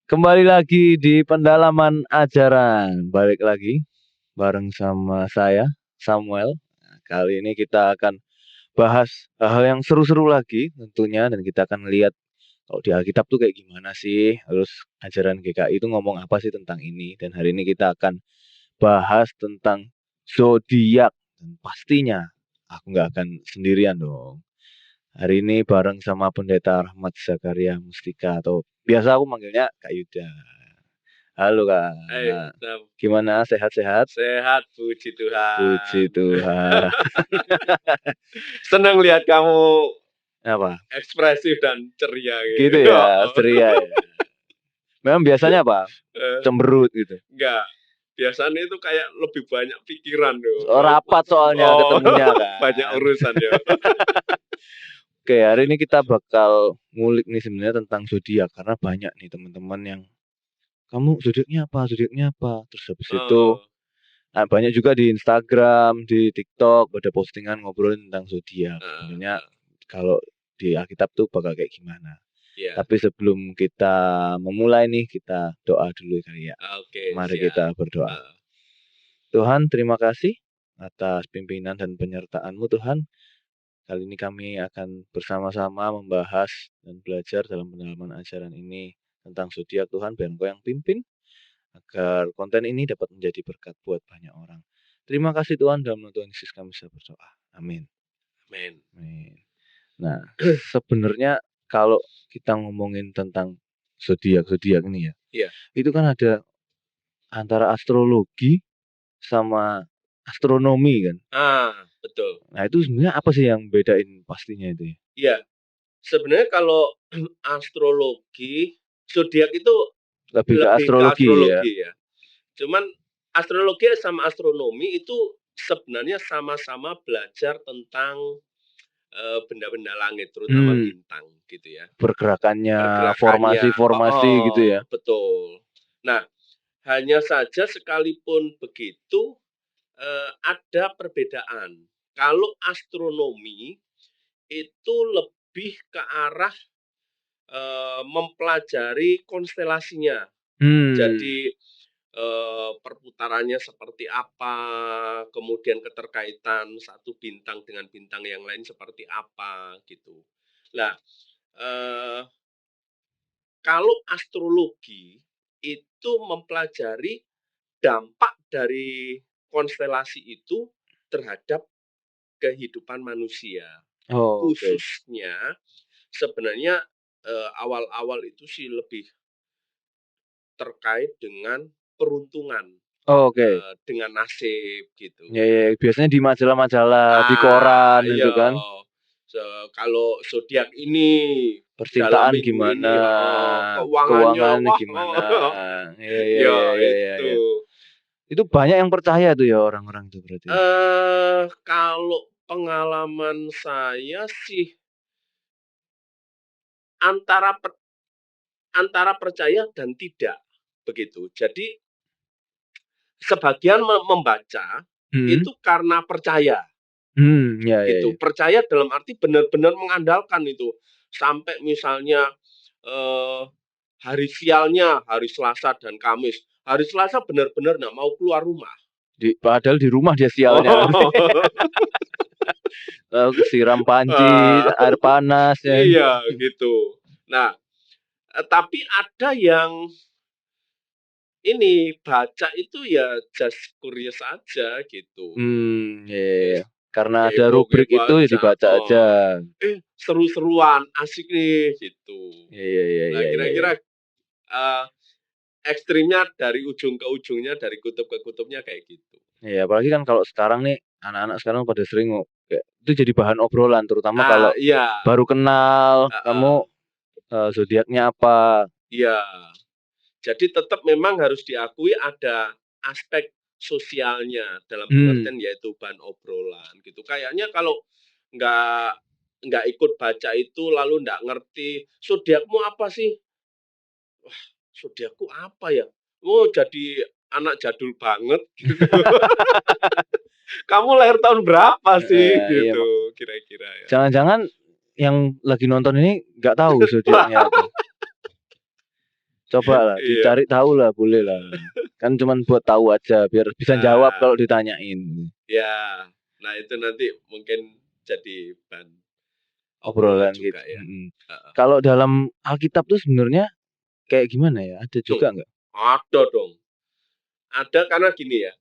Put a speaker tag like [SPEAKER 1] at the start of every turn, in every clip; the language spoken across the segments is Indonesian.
[SPEAKER 1] Kembali lagi di pendalaman ajaran. Balik lagi bareng sama saya, Samuel. Nah, kali ini kita akan bahas hal-hal yang seru-seru lagi tentunya dan kita akan lihat kalau di Alkitab tuh kayak gimana sih, terus ajaran GKI itu ngomong apa sih tentang ini. Dan hari ini kita akan bahas tentang zodiak dan pastinya aku nggak akan sendirian dong. Hari ini bareng sama Pendeta Rahmat Zakaria Mustika atau biasa aku manggilnya Kak Yuda. Halo Kak,
[SPEAKER 2] Sam.
[SPEAKER 1] gimana sehat-sehat?
[SPEAKER 2] Sehat, puji Tuhan.
[SPEAKER 1] Puji Tuhan.
[SPEAKER 2] Senang lihat kamu
[SPEAKER 1] Apa?
[SPEAKER 2] ekspresif dan ceria
[SPEAKER 1] Gitu ya, ceria ya. Memang biasanya apa?
[SPEAKER 2] Eh,
[SPEAKER 1] Cemberut gitu.
[SPEAKER 2] enggak, biasanya itu kayak lebih banyak pikiran
[SPEAKER 1] Rapat soalnya ketemunya
[SPEAKER 2] banyak
[SPEAKER 1] kan.
[SPEAKER 2] urusan ya.
[SPEAKER 1] Oke, hari ini kita bakal ngulik nih sebenarnya tentang zodiak karena banyak nih teman-teman yang kamu zodiaknya apa? Zodiaknya apa? Terus habis itu banyak juga di Instagram, di TikTok pada postingan ngobrolin tentang zodiak. Sebenarnya kalau di Alkitab tuh bakal kayak gimana?
[SPEAKER 2] Iya.
[SPEAKER 1] Tapi sebelum kita memulai nih, kita doa dulu kali ya.
[SPEAKER 2] Oke,
[SPEAKER 1] Mari
[SPEAKER 2] siap.
[SPEAKER 1] kita berdoa. Tuhan, terima kasih atas pimpinan dan penyertaan-Mu Tuhan. Kali ini kami akan bersama-sama membahas dan belajar dalam pendalaman ajaran ini tentang zodiak Tuhan, biar Engkau yang pimpin agar konten ini dapat menjadi berkat buat banyak orang. Terima kasih Tuhan, dalam nama Tuhan Yesus kami bisa berdoa. Amin.
[SPEAKER 2] Amin.
[SPEAKER 1] Nah, sebenarnya kalau kita ngomongin tentang zodiak ini ya,
[SPEAKER 2] Iya.
[SPEAKER 1] itu kan ada antara astrologi sama astronomi kan.
[SPEAKER 2] Betul.
[SPEAKER 1] Nah, itu sebenarnya apa sih yang bedain pastinya itu ya?
[SPEAKER 2] Iya. Sebenarnya kalau astrologi, zodiak itu
[SPEAKER 1] Lebih ke astrologi ya.
[SPEAKER 2] Cuman astrologi sama astronomi itu sebenarnya sama-sama belajar tentang benda-benda langit, terutama bintang gitu ya.
[SPEAKER 1] Pergerakannya, formasi-formasi gitu ya.
[SPEAKER 2] Betul. Nah, hanya saja sekalipun begitu ada perbedaan. Kalau astronomi itu lebih ke arah mempelajari konstelasinya. Jadi perputarannya seperti apa, kemudian keterkaitan satu bintang dengan bintang yang lain seperti apa gitu. Nah, kalau astrologi itu mempelajari dampak dari konstelasi itu terhadap kehidupan manusia. Khususnya sebenarnya awal-awal itu sih lebih terkait dengan peruntungan. Dengan nasib gitu.
[SPEAKER 1] Ya, biasanya di majalah-majalah, di koran itu kan.
[SPEAKER 2] Kalau zodiak ini
[SPEAKER 1] percintaan gimana,
[SPEAKER 2] keuangannya
[SPEAKER 1] gimana.
[SPEAKER 2] Itu.
[SPEAKER 1] Itu banyak yang percaya tuh ya orang-orang itu berarti.
[SPEAKER 2] Kalau pengalaman saya sih antara percaya dan tidak begitu. Jadi sebagian membaca itu karena percaya. Gitu. Percaya dalam arti benar-benar mengandalkan itu. Sampai misalnya hari sialnya hari Selasa dan Kamis. Hari Selasa benar-benar nggak mau keluar rumah.
[SPEAKER 1] Padahal di rumah dia sialnya. Siram panci, air panas ya.
[SPEAKER 2] Iya gitu. Nah, tapi ada yang ini baca itu ya just curious aja gitu.
[SPEAKER 1] Karena ada rubrik itu ya dibaca aja.
[SPEAKER 2] Seru-seruan, asik nih gitu.
[SPEAKER 1] Nah,
[SPEAKER 2] kira-kira ekstrimnya dari ujung ke ujungnya, dari kutub ke kutubnya kayak gitu.
[SPEAKER 1] Iya, apalagi kan kalau sekarang nih anak-anak sekarang pada sering itu jadi bahan obrolan, terutama kalau baru kenal kamu zodiaknya apa.
[SPEAKER 2] Iya. Jadi tetap memang harus diakui ada aspek sosialnya dalam pengertian yaitu bahan obrolan gitu. Kayaknya kalau nggak ikut baca itu lalu nggak ngerti zodiakmu apa sih? Wah, zodiakku apa ya? Jadi anak jadul banget gitu. Kamu lahir tahun berapa sih gitu kira-kira ya.
[SPEAKER 1] Jangan-jangan yang lagi nonton ini nggak tahu zodiaknya apa. Cobalah
[SPEAKER 2] Iya.
[SPEAKER 1] dicari tahu lah, boleh lah. Kan cuman buat tahu aja biar bisa jawab kalau ditanyain.
[SPEAKER 2] Ya, nah itu nanti mungkin jadi bahan
[SPEAKER 1] Obrolan
[SPEAKER 2] juga
[SPEAKER 1] gitu.
[SPEAKER 2] ya.
[SPEAKER 1] Kalau dalam Alkitab tuh sebenarnya kayak gimana ya? Ada juga nggak?
[SPEAKER 2] Ada dong. Ada karena gini ya.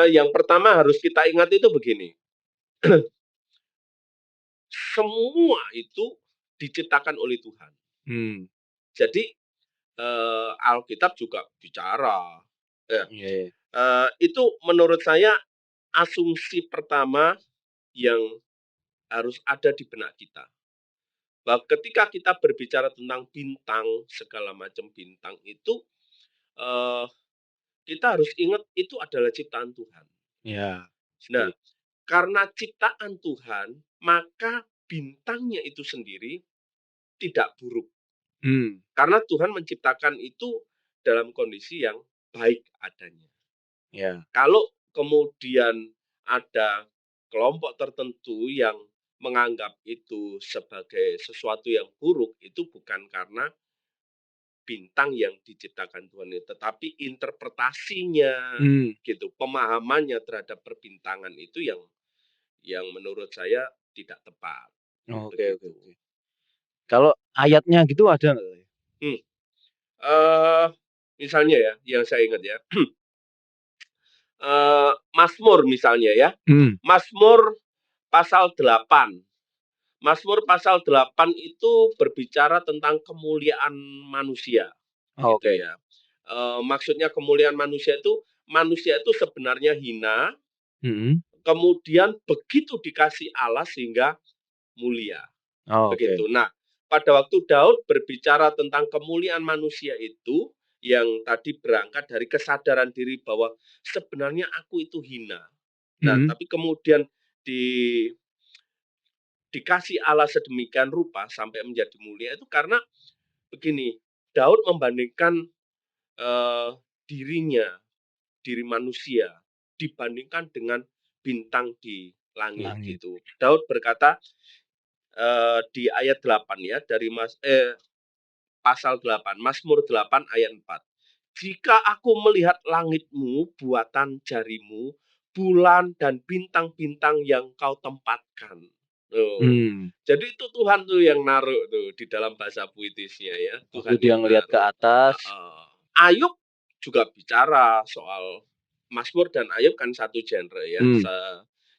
[SPEAKER 2] Yang pertama harus kita ingat itu begini. Semua itu diciptakan oleh Tuhan. Jadi Alkitab juga bicara. Ya. Itu menurut saya asumsi pertama yang harus ada di benak kita. Bahwa ketika kita berbicara tentang bintang, segala macam bintang itu, kita harus ingat itu adalah ciptaan Tuhan.
[SPEAKER 1] Ya.
[SPEAKER 2] Nah, karena ciptaan Tuhan, maka bintangnya itu sendiri tidak buruk. Karena Tuhan menciptakan itu dalam kondisi yang baik adanya.
[SPEAKER 1] Ya.
[SPEAKER 2] Kalau kemudian ada kelompok tertentu yang menganggap itu sebagai sesuatu yang buruk, itu bukan karena bintang yang diciptakan Tuhan itu, tetapi interpretasinya, gitu, pemahamannya terhadap perbintangan itu yang menurut saya tidak tepat.
[SPEAKER 1] Oke. Kalau ayatnya gitu ada nggak?
[SPEAKER 2] Misalnya ya, yang saya ingat ya, Mazmur misalnya ya, Mazmur pasal 8. Mazmur pasal 8 itu berbicara tentang kemuliaan manusia. Gitu ya. Maksudnya kemuliaan manusia itu sebenarnya hina, kemudian begitu dikasih Allah sehingga mulia. Begitu. Nah, pada waktu Daud berbicara tentang kemuliaan manusia itu, yang tadi berangkat dari kesadaran diri bahwa sebenarnya aku itu hina. Nah, tapi kemudian dikasih Allah sedemikian rupa sampai menjadi mulia itu karena begini, Daud membandingkan diri manusia dibandingkan dengan bintang di langit. Gitu. Daud berkata di ayat 8 ya, dari pasal 8, Mazmur 8 ayat 4. Jika aku melihat langitmu, buatan jarimu, bulan dan bintang-bintang yang kau tempatkan. Jadi itu Tuhan tuh yang naruh tuh di dalam bahasa puitisnya ya. Tuhan
[SPEAKER 1] dia ngelihat ke atas.
[SPEAKER 2] Ayub juga bicara soal Mazmur dan Ayub kan satu genre ya,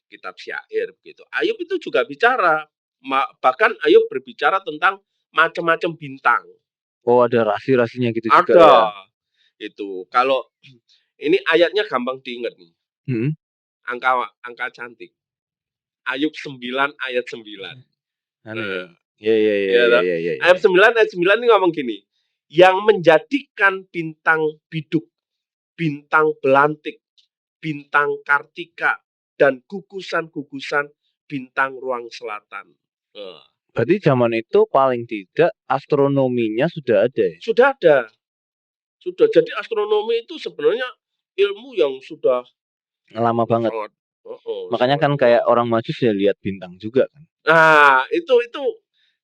[SPEAKER 2] kitab syair gitu. Ayub itu juga bicara, bahkan Ayub berbicara tentang macam-macam bintang.
[SPEAKER 1] Oh, ada rasi-rasinya gitu
[SPEAKER 2] ada,
[SPEAKER 1] juga ya.
[SPEAKER 2] Itu kalau ini ayatnya gampang diingat nih. Angka cantik. Ayub 9 ayat 9. Ayat 9 ini ngomong gini. Yang menjadikan bintang biduk, bintang belantik, bintang kartika, dan gugusan-gugusan bintang ruang selatan.
[SPEAKER 1] Berarti zaman itu paling tidak astronominya sudah ada ya?
[SPEAKER 2] Sudah ada. Sudah. Jadi astronomi itu sebenarnya ilmu yang sudah
[SPEAKER 1] lama banget. Makanya kan kayak orang Majus ya lihat bintang juga kan.
[SPEAKER 2] Nah, itu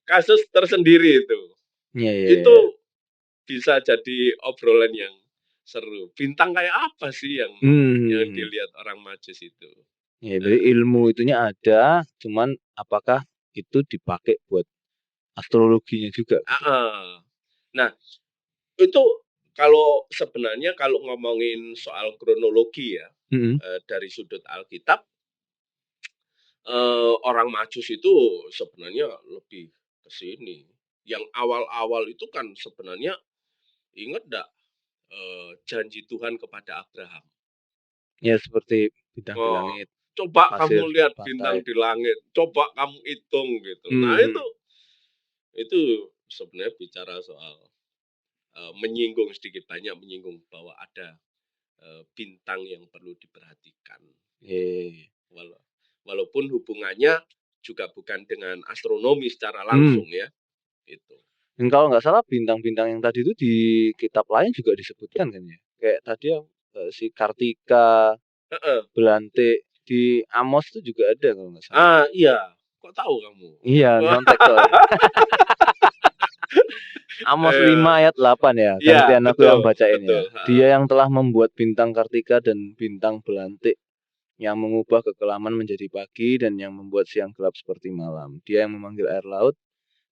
[SPEAKER 2] kasus tersendiri itu. Itu bisa jadi obrolan yang seru. Bintang kayak apa sih yang dilihat orang Majus itu?
[SPEAKER 1] Ya, berarti ilmu itunya ada, cuman apakah itu dipakai buat astrologinya juga?
[SPEAKER 2] Nah, itu kalau sebenarnya kalau ngomongin soal kronologi ya, dari sudut Alkitab, orang Majus itu sebenarnya lebih ke sini. Yang awal-awal itu kan sebenarnya ingat enggak janji Tuhan kepada Abraham? Ya, seperti bintang di langit. Coba kamu lihat bintang di langit, coba kamu hitung gitu. Nah, itu sebenarnya bicara soal menyinggung sedikit banyak menyinggung bahwa ada bintang yang perlu diperhatikan. Walaupun hubungannya juga bukan dengan astronomi secara langsung ya. Itu.
[SPEAKER 1] Dan kalau nggak salah bintang-bintang yang tadi itu di kitab lain juga disebutkan kan ya. Kayak tadi si Kartika, Belantik, di Amos itu juga ada kalau nggak salah.
[SPEAKER 2] Iya. Kok tahu kamu?
[SPEAKER 1] Iya, nyontek kok. Amos 5
[SPEAKER 2] Eh,
[SPEAKER 1] ayat 8 ya,
[SPEAKER 2] Iya,
[SPEAKER 1] gantian aku yang
[SPEAKER 2] betul,
[SPEAKER 1] bacain ya.
[SPEAKER 2] betul.
[SPEAKER 1] Dia yang telah membuat bintang kartika dan bintang belantik, yang mengubah kekelaman menjadi pagi dan yang membuat siang gelap seperti malam. Dia yang memanggil air laut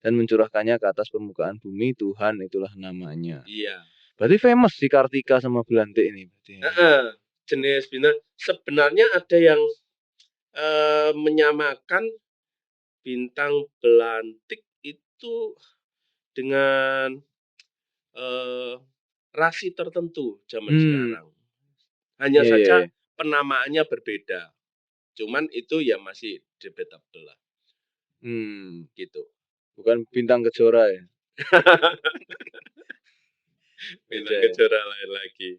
[SPEAKER 1] dan mencurahkannya ke atas permukaan bumi, Tuhan itulah namanya.
[SPEAKER 2] Iya.
[SPEAKER 1] Berarti famous si kartika sama belantik ini berarti.
[SPEAKER 2] Jenis bintang sebenarnya ada yang menyamakan bintang belantik itu dengan rasi tertentu zaman sekarang. Hanya
[SPEAKER 1] Iya, iya,
[SPEAKER 2] saja
[SPEAKER 1] iya.
[SPEAKER 2] penamaannya berbeda. Cuman itu ya masih debatable lah. Gitu.
[SPEAKER 1] Bukan bintang kejora ya.
[SPEAKER 2] Bintang
[SPEAKER 1] Beda ya.
[SPEAKER 2] kejora lain lagi.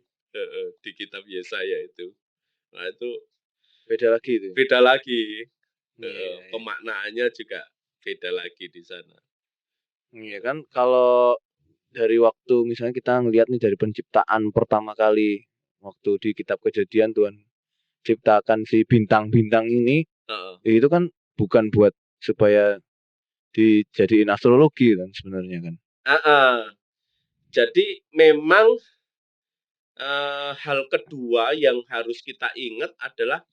[SPEAKER 2] Di kitab Yesaya itu. Nah itu
[SPEAKER 1] Beda lagi itu.
[SPEAKER 2] beda lagi.
[SPEAKER 1] Iya, iya.
[SPEAKER 2] Pemaknaannya juga beda lagi di sana.
[SPEAKER 1] Iya kan kalau dari waktu misalnya kita ngelihat nih dari penciptaan pertama kali waktu di kitab Kejadian Tuhan ciptakan si bintang-bintang ini, itu kan bukan buat supaya dijadiin astrologi kan sebenarnya kan.
[SPEAKER 2] Jadi memang hal kedua yang harus kita ingat adalah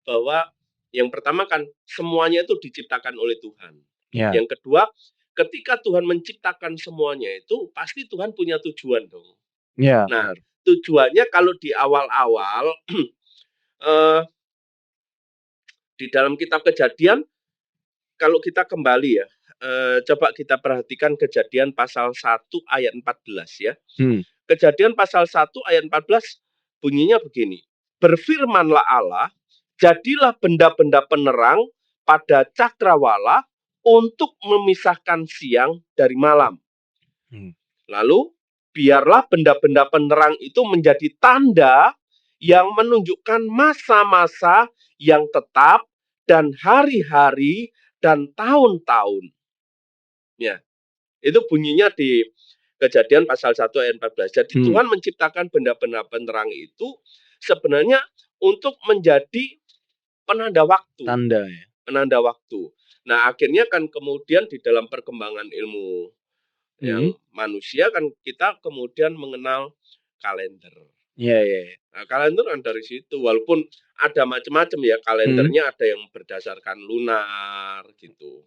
[SPEAKER 2] bahwa yang pertama kan semuanya itu diciptakan oleh Tuhan.
[SPEAKER 1] Ya.
[SPEAKER 2] Yang kedua, ketika Tuhan menciptakan semuanya itu pasti Tuhan punya tujuan dong.
[SPEAKER 1] Ya,
[SPEAKER 2] nah,
[SPEAKER 1] benar.
[SPEAKER 2] Tujuannya kalau di awal-awal di dalam kitab Kejadian, kalau kita kembali ya, coba kita perhatikan Kejadian pasal 1 ayat 14 ya. Kejadian pasal 1 ayat 14 bunyinya begini. Berfirmanlah Allah, jadilah benda-benda penerang pada cakrawala untuk memisahkan siang dari malam. Lalu biarlah benda-benda penerang itu menjadi tanda yang menunjukkan masa-masa yang tetap dan hari-hari dan tahun-tahun. Ya, itu bunyinya di Kejadian pasal 1 ayat 14. Jadi Tuhan menciptakan benda-benda penerang itu sebenarnya untuk menjadi penanda waktu.
[SPEAKER 1] Tanda ya.
[SPEAKER 2] Penanda waktu. Nah, akhirnya kan kemudian di dalam perkembangan ilmu yang manusia kan kita kemudian mengenal kalender.
[SPEAKER 1] Iya, iya.
[SPEAKER 2] Nah, kalender kan dari situ, walaupun ada macam-macam ya kalendernya, ada yang berdasarkan lunar gitu.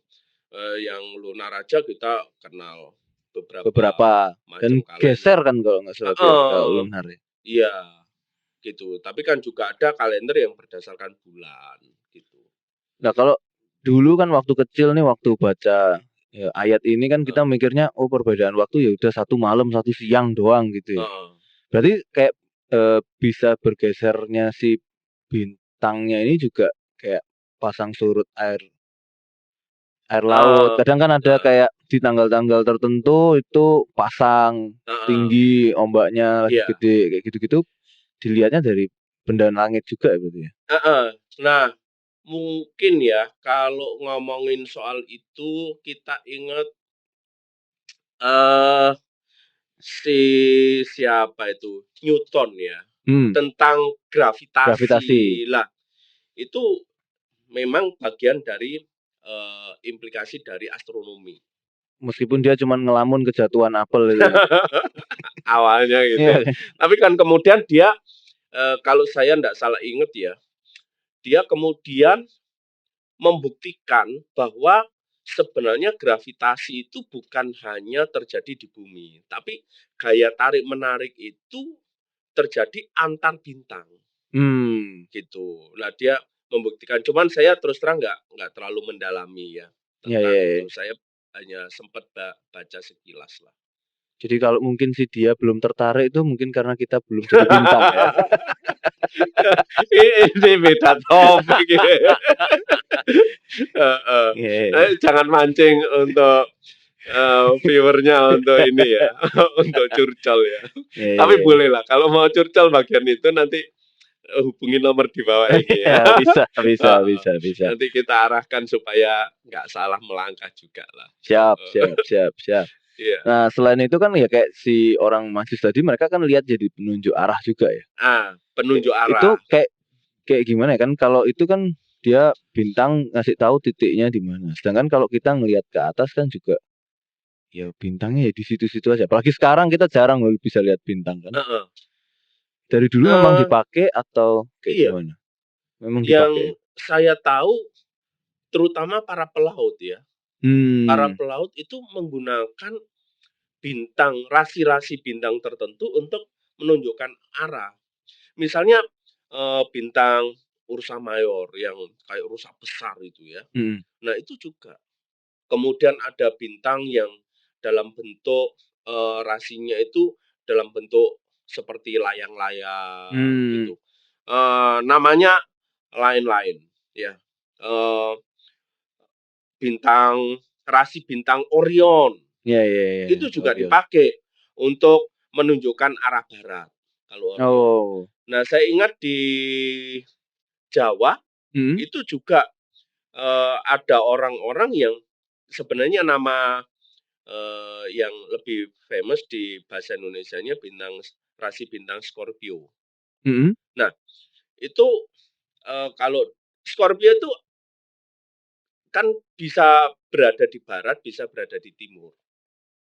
[SPEAKER 2] Yang lunar aja kita kenal beberapa
[SPEAKER 1] dan
[SPEAKER 2] macam kalender.
[SPEAKER 1] geser kan kalau nggak salah kalau lunar ya.
[SPEAKER 2] Iya, gitu. Tapi kan juga ada kalender yang berdasarkan bulan gitu.
[SPEAKER 1] Nah kalau dulu kan waktu kecil nih waktu baca ya, ayat ini kan kita mikirnya oh perbedaan waktu ya udah 1 malam 1 siang doang gitu ya. Berarti kayak bisa bergesernya si bintangnya ini juga kayak pasang surut air laut. Kadang kan ada kayak di tanggal-tanggal tertentu itu pasang tinggi, ombaknya lagi gede kayak gitu-gitu. Dilihatnya dari benda langit juga berarti ya.
[SPEAKER 2] Nah, mungkin ya kalau ngomongin soal itu kita ingat siapa itu Newton ya, tentang gravitasi. Lah itu memang bagian dari implikasi dari astronomi.
[SPEAKER 1] Meskipun dia cuma ngelamun kejatuhan apel itu.
[SPEAKER 2] Awalnya gitu. Tapi kan kemudian dia kalau saya tidak salah ingat ya, dia kemudian membuktikan bahwa sebenarnya gravitasi itu bukan hanya terjadi di bumi, tapi gaya tarik menarik itu terjadi antar bintang. Gitu. Nah dia membuktikan. Cuman saya terus terang nggak terlalu mendalami ya tentang itu. Saya hanya sempat baca sekilas lah.
[SPEAKER 1] Jadi kalau mungkin si dia belum tertarik itu mungkin karena kita belum jadi bintang ya.
[SPEAKER 2] Ini beda topik. Jangan mancing untuk viewernya untuk ini ya, untuk curcol ya. Tapi boleh lah kalau mau curcol bagian itu nanti hubungi nomor di bawah ini ya.
[SPEAKER 1] Bisa.
[SPEAKER 2] Nanti kita arahkan supaya nggak salah melangkah juga lah.
[SPEAKER 1] Siap.
[SPEAKER 2] Iya.
[SPEAKER 1] Nah selain itu kan ya kayak si orang Majus tadi mereka kan lihat jadi penunjuk arah juga ya.
[SPEAKER 2] Penunjuk arah.
[SPEAKER 1] Itu kayak gimana ya kan kalau itu kan dia bintang ngasih tahu titiknya di mana. Sedangkan kalau kita ngelihat ke atas kan juga ya bintangnya ya di situ-situ aja. Apalagi sekarang kita jarang loh bisa lihat bintang kan.
[SPEAKER 2] Heeh.
[SPEAKER 1] Dari dulu memang
[SPEAKER 2] Eee,
[SPEAKER 1] dipakai atau kayak
[SPEAKER 2] iya,
[SPEAKER 1] gimana? Memang dipakai?
[SPEAKER 2] yang saya tahu terutama para pelaut ya. Para
[SPEAKER 1] Hmm.
[SPEAKER 2] pelaut itu menggunakan bintang, rasi-rasi bintang tertentu untuk menunjukkan arah. Misalnya, bintang Ursa Mayor yang kayak rusa besar itu ya.
[SPEAKER 1] Mhm.
[SPEAKER 2] Nah itu juga. Kemudian ada bintang yang dalam bentuk, rasinya itu dalam bentuk seperti layang-layang
[SPEAKER 1] Mmm.
[SPEAKER 2] gitu, namanya lain-lain ya, eee, bintang rasi bintang Orion,
[SPEAKER 1] Iya iya iya,
[SPEAKER 2] itu juga
[SPEAKER 1] Orion.
[SPEAKER 2] dipakai untuk menunjukkan arah barat, kalau Orion.
[SPEAKER 1] Oh.
[SPEAKER 2] Nah saya ingat di Jawa,
[SPEAKER 1] Mhm.
[SPEAKER 2] itu juga, ada orang-orang yang sebenarnya nama, yang lebih famous di bahasa Indonesianya rasi bintang Scorpio.
[SPEAKER 1] Mhm.
[SPEAKER 2] Nah, itu, kalau Scorpio itu kan bisa berada di barat, bisa berada di timur,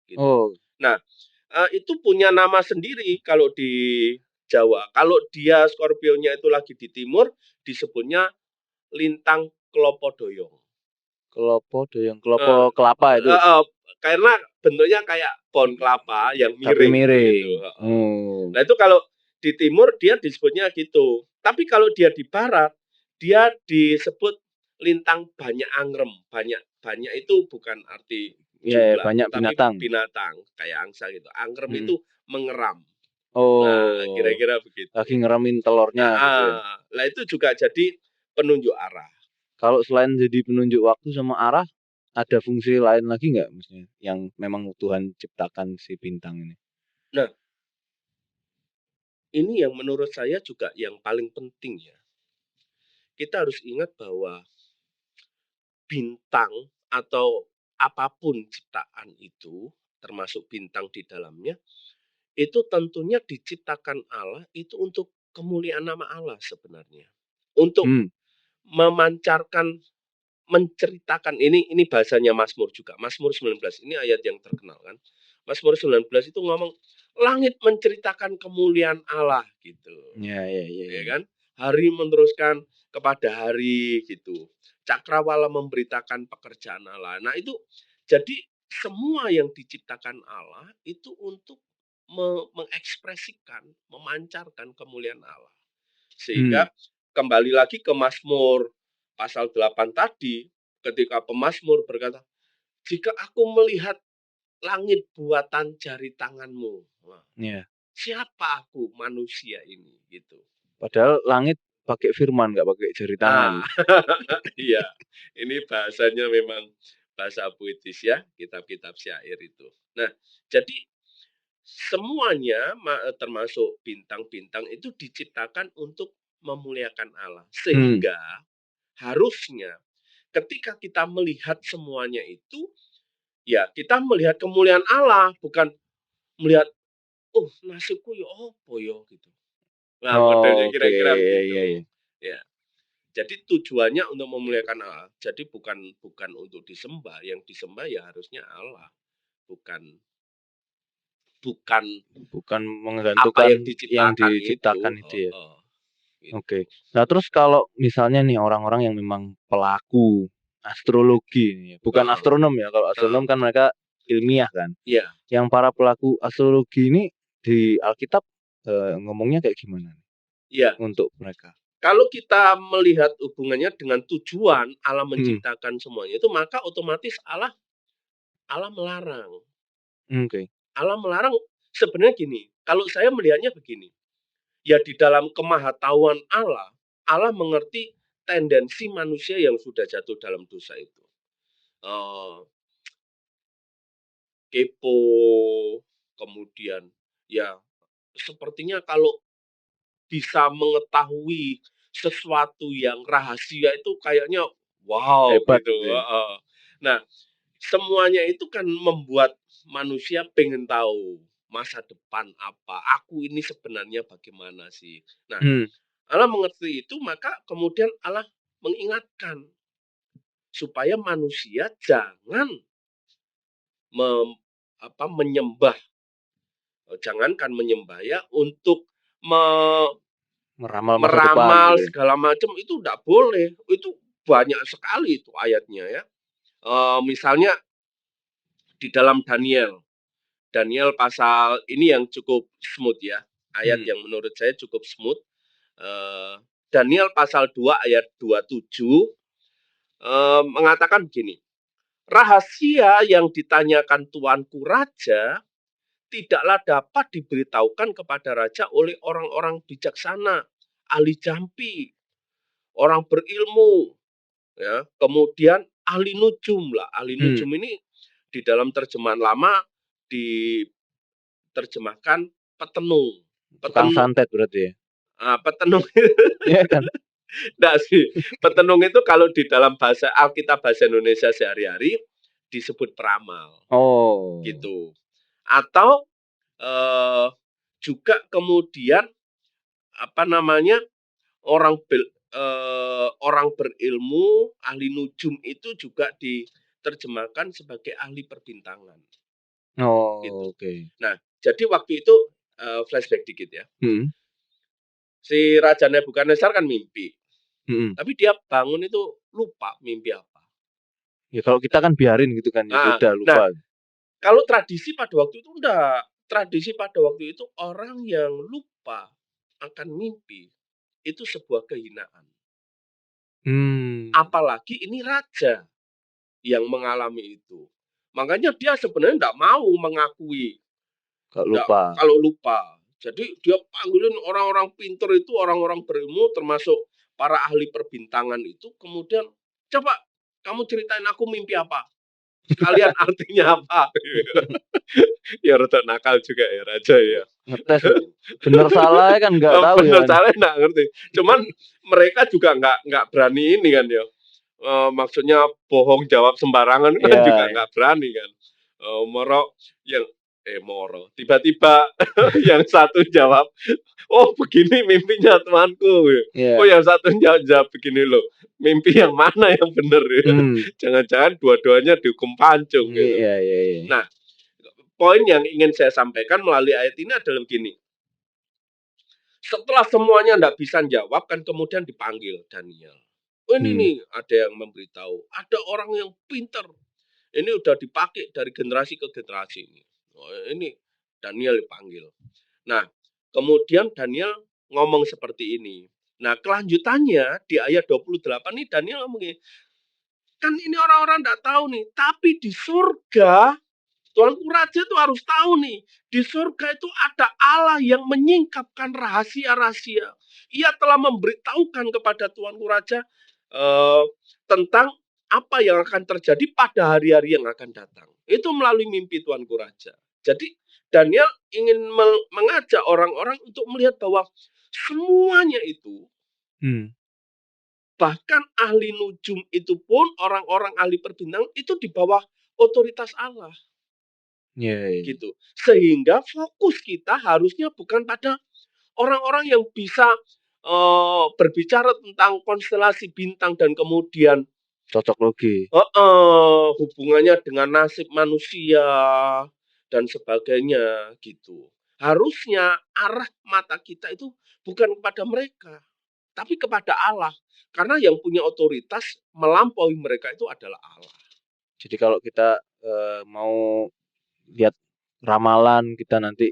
[SPEAKER 2] gitu.
[SPEAKER 1] Oh.
[SPEAKER 2] Nah, itu punya nama sendiri kalau di Jawa. Kalau dia Scorpio-nya itu lagi di timur, disebutnya lintang Klopo Doyong.
[SPEAKER 1] Klopo doyong, klopo
[SPEAKER 2] Eee,
[SPEAKER 1] kelapa itu?
[SPEAKER 2] heeh, karena bentuknya kayak pohon kelapa yang
[SPEAKER 1] Tapi
[SPEAKER 2] miring gitu,
[SPEAKER 1] miring?
[SPEAKER 2] heeh.
[SPEAKER 1] Oh.
[SPEAKER 2] Nah itu kalau di timur dia disebutnya gitu, tapi kalau dia di barat, dia disebut lintang banyak angrem. Banyak banyak itu bukan arti
[SPEAKER 1] Iya iya,
[SPEAKER 2] jumlah,
[SPEAKER 1] banyak
[SPEAKER 2] tetapi
[SPEAKER 1] binatang?
[SPEAKER 2] binatang kayak angsa gitu. Angrem
[SPEAKER 1] Mhm.
[SPEAKER 2] itu mengeram. Nah,
[SPEAKER 1] Oh,
[SPEAKER 2] kira-kira begitu.
[SPEAKER 1] lagi ngeremin telurnya gitu ya?
[SPEAKER 2] Heeh, lah itu juga jadi penunjuk arah.
[SPEAKER 1] Kalau selain jadi penunjuk waktu sama arah, ada fungsi lain lagi nggak maksudnya, yang memang Tuhan ciptakan si bintang ini?
[SPEAKER 2] Nah, ini yang menurut saya juga yang paling penting ya. Kita harus ingat bahwa bintang atau apapun ciptaan itu, termasuk bintang di dalamnya, itu tentunya diciptakan Allah itu untuk kemuliaan nama Allah sebenarnya. Untuk
[SPEAKER 1] Hmm.
[SPEAKER 2] memancarkan, menceritakan, ini bahasanya Mazmur juga, Mazmur 19 ini ayat yang terkenal kan. Mazmur 19 itu ngomong, "Langit menceritakan kemuliaan Allah," gitu.
[SPEAKER 1] Iya iya iya
[SPEAKER 2] Ya
[SPEAKER 1] iya.
[SPEAKER 2] kan? Hari meneruskan kepada hari gitu. Cakrawala memberitakan pekerjaan Allah. Nah itu jadi semua yang diciptakan Allah itu untuk mengekspresikan, memancarkan kemuliaan Allah.
[SPEAKER 1] Hmm.
[SPEAKER 2] Sehingga kembali lagi ke Mazmur pasal 8 tadi, ketika pemazmur berkata, "Jika aku melihat langit buatan jari tanganmu, wah,
[SPEAKER 1] Iya.
[SPEAKER 2] siapa aku manusia ini?" Gitu.
[SPEAKER 1] Padahal langit pakai firman, nggak pakai jari tangan.
[SPEAKER 2] Ah, iya, ini bahasanya memang bahasa puitis ya, kitab-kitab syair itu. Nah, jadi semuanya termasuk bintang-bintang itu diciptakan untuk memuliakan Allah.
[SPEAKER 1] Hmm.
[SPEAKER 2] Sehingga harusnya ketika kita melihat semuanya itu, ya kita melihat kemuliaan Allah, bukan melihat, "Oh, nasibku ya opo ya?" Gitu. Nah, modelnya
[SPEAKER 1] Oke,
[SPEAKER 2] kira-kira
[SPEAKER 1] iya iya
[SPEAKER 2] begitu.
[SPEAKER 1] iya.
[SPEAKER 2] Ya. Jadi tujuannya untuk memuliakan Allah. Jadi bukan bukan untuk disembah, yang disembah ya harusnya Allah, bukan bukan
[SPEAKER 1] Bukan
[SPEAKER 2] apa
[SPEAKER 1] menggantungkan
[SPEAKER 2] yang
[SPEAKER 1] yang
[SPEAKER 2] diciptakan itu,
[SPEAKER 1] diciptakan itu ya?
[SPEAKER 2] heeh, gitu.
[SPEAKER 1] Oke. Nah, terus kalau misalnya nih orang-orang yang memang pelaku astrologi nih, bukan
[SPEAKER 2] Heeh,
[SPEAKER 1] astronom ya, kalau
[SPEAKER 2] heeh,
[SPEAKER 1] astronom kan mereka ilmiah kan.
[SPEAKER 2] iya
[SPEAKER 1] Yang para pelaku astrologi ini di Alkitab, ngomongnya kayak gimana nih
[SPEAKER 2] iya.
[SPEAKER 1] untuk mereka?
[SPEAKER 2] Kalau kita melihat hubungannya dengan tujuan Allah
[SPEAKER 1] Mhm.
[SPEAKER 2] menciptakan semuanya itu, maka otomatis Allah melarang.
[SPEAKER 1] Oke.
[SPEAKER 2] Allah melarang sebenarnya gini, kalau saya melihatnya begini, ya di dalam kemahatauan Allah, Allah mengerti tendensi manusia yang sudah jatuh dalam dosa itu. Eee, kepo, kemudian ya sepertinya kalau bisa mengetahui sesuatu yang rahasia itu kayaknya wow
[SPEAKER 1] Hebat
[SPEAKER 2] gitu,
[SPEAKER 1] gitu ya?
[SPEAKER 2] heeh. Nah, semuanya itu kan membuat manusia pengen tahu masa depan apa, aku ini sebenarnya bagaimana sih. Nah,
[SPEAKER 1] Mmm.
[SPEAKER 2] Allah mengerti itu maka kemudian Allah mengingatkan supaya manusia jangan menyembah, jangankan menyembah ya, untuk
[SPEAKER 1] Meramal masa depan
[SPEAKER 2] meramal
[SPEAKER 1] gitu ya?
[SPEAKER 2] segala macam itu tidak boleh. Itu banyak sekali itu ayatnya ya. Misalnya di dalam Daniel pasal ini yang cukup smooth ya, ayat yang menurut saya cukup smooth. Daniel pasal 2 ayat 27 mengatakan begini, rahasia yang ditanyakan tuanku raja tidaklah dapat diberitahukan kepada raja oleh orang-orang bijaksana, ahli jampi, orang berilmu, ya. Kemudian ahli nujum lah. Ahli nujum ini di dalam terjemahan lama diterjemahkan petenung.
[SPEAKER 1] Tukang santet berarti ya?
[SPEAKER 2] Petenung.
[SPEAKER 1] Iya kan?
[SPEAKER 2] Enggak sih. Petenung itu kalau di dalam bahasa Alkitab bahasa Indonesia sehari-hari disebut peramal.
[SPEAKER 1] Oh.
[SPEAKER 2] Gitu. Atau juga kemudian orang berilmu, ahli nujum itu juga diterjemahkan sebagai ahli perbintangan.
[SPEAKER 1] Oh,
[SPEAKER 2] gitu.
[SPEAKER 1] oke.
[SPEAKER 2] Nah, jadi waktu itu flashback dikit ya. Si Raja Nebukadnezar kan mimpi. Tapi dia bangun itu lupa mimpi apa.
[SPEAKER 1] Ya kalau kita kan biarin gitu kan, ya sudah lupa.
[SPEAKER 2] Nah, kalau tradisi pada waktu itu enggak. Tradisi pada waktu itu orang yang lupa akan mimpi itu sebuah kehinaan. Apalagi ini raja yang mengalami itu. Makanya dia sebenarnya enggak mau mengakui kalau lupa. Jadi dia panggilin orang-orang pintar itu, orang-orang berilmu termasuk para ahli perbintangan itu. Kemudian, coba kamu ceritain aku mimpi apa? Sekalian artinya apa? Ya rada nakal juga ya raja ya.
[SPEAKER 1] Ngetes bener salah kan nggak tahu ya.
[SPEAKER 2] Bener salah nggak ngerti. Cuman mereka juga nggak berani ini kan ya. Maksudnya bohong jawab sembarangan kan juga nggak berani kan. Moro. Tiba-tiba yang satu jawab, oh begini mimpinya temanku. Oh yang satu jawab begini loh. Mimpi yang mana yang benar? Jangan-jangan dua-duanya dihukum pancung gitu. Nah, poin yang ingin saya sampaikan melalui ayat ini adalah begini. Setelah semuanya tidak bisa jawab, kan kemudian dipanggil Daniel. Oh ini nih ada yang memberitahu, ada orang yang pintar. Ini udah dipakai dari generasi ke generasi ini. Oh, ini Daniel dipanggil. Nah, kemudian Daniel ngomong seperti ini. Nah, kelanjutannya di ayat 28 ini Daniel ngomong gini, kan ini orang-orang tidak tahu nih, tapi di surga Tuanku Raja itu harus tahu nih, di surga itu ada Allah yang menyingkapkan rahasia-rahasia. Ia telah memberitahukan kepada Tuanku Raja tentang apa yang akan terjadi pada hari-hari yang akan datang. Itu melalui mimpi Tuanku Raja. Jadi Daniel ingin mengajak orang-orang untuk melihat bahwa semuanya itu, bahkan ahli nujum itu pun, orang-orang ahli perbintangan itu di bawah otoritas Allah. Gitu. Sehingga fokus kita harusnya bukan pada orang-orang yang bisa berbicara tentang konstelasi bintang dan kemudian
[SPEAKER 1] cocok logi.
[SPEAKER 2] Hubungannya dengan nasib manusia dan sebagainya gitu. Harusnya arah mata kita itu bukan kepada mereka, tapi kepada Allah. Karena yang punya otoritas melampaui mereka itu adalah Allah.
[SPEAKER 1] Jadi kalau kita mau lihat ramalan kita nanti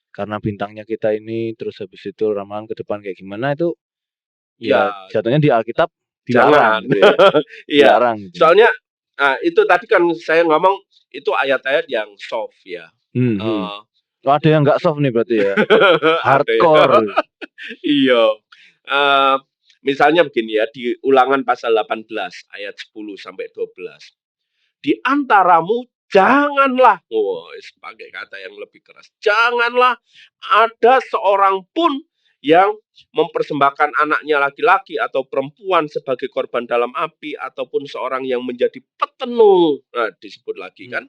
[SPEAKER 1] karena bintangnya kita ini, terus habis itu ramalan ke depan kayak gimana, itu ya jatuhnya di Alkitab dilarang gitu ya.
[SPEAKER 2] Dilarang gitu. Soalnya itu tadi kan saya ngomong itu ayat-ayat yang soft ya.
[SPEAKER 1] Ada yang nggak soft nih berarti ya. Hardcore.
[SPEAKER 2] Iya. Misalnya begini ya, di Ulangan pasal 18 ayat 10 sampai 12. Di antaramu janganlah, pakai kata yang lebih keras, janganlah ada seorang pun yang mempersembahkan anaknya laki-laki atau perempuan sebagai korban dalam api, ataupun seorang yang menjadi petenung. Nah, disebut lagi kan.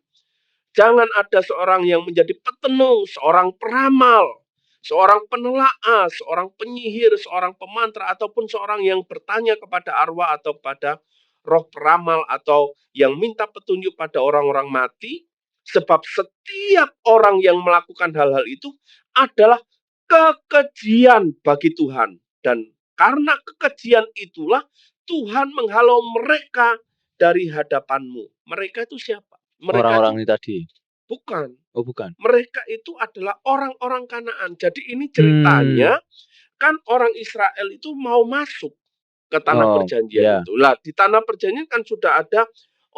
[SPEAKER 2] Jangan ada seorang yang menjadi petenung, seorang peramal, seorang penelaah, seorang penyihir, seorang pemantra, ataupun seorang yang bertanya kepada arwah atau pada roh peramal, atau yang minta petunjuk pada orang-orang mati, Sebab setiap orang yang melakukan hal-hal itu adalah kekejian bagi Tuhan. Dan karena kekejian itulah Tuhan menghalau mereka dari hadapanmu. Mereka itu siapa? Mereka
[SPEAKER 1] Orang-orang
[SPEAKER 2] itu
[SPEAKER 1] ini tadi.
[SPEAKER 2] bukan.
[SPEAKER 1] Oh, bukan.
[SPEAKER 2] Mereka itu adalah orang-orang Kanaan. Jadi ini ceritanya kan orang Israel itu mau masuk ke tanah perjanjian
[SPEAKER 1] Ya.
[SPEAKER 2] itu. Lah di tanah perjanjian kan sudah ada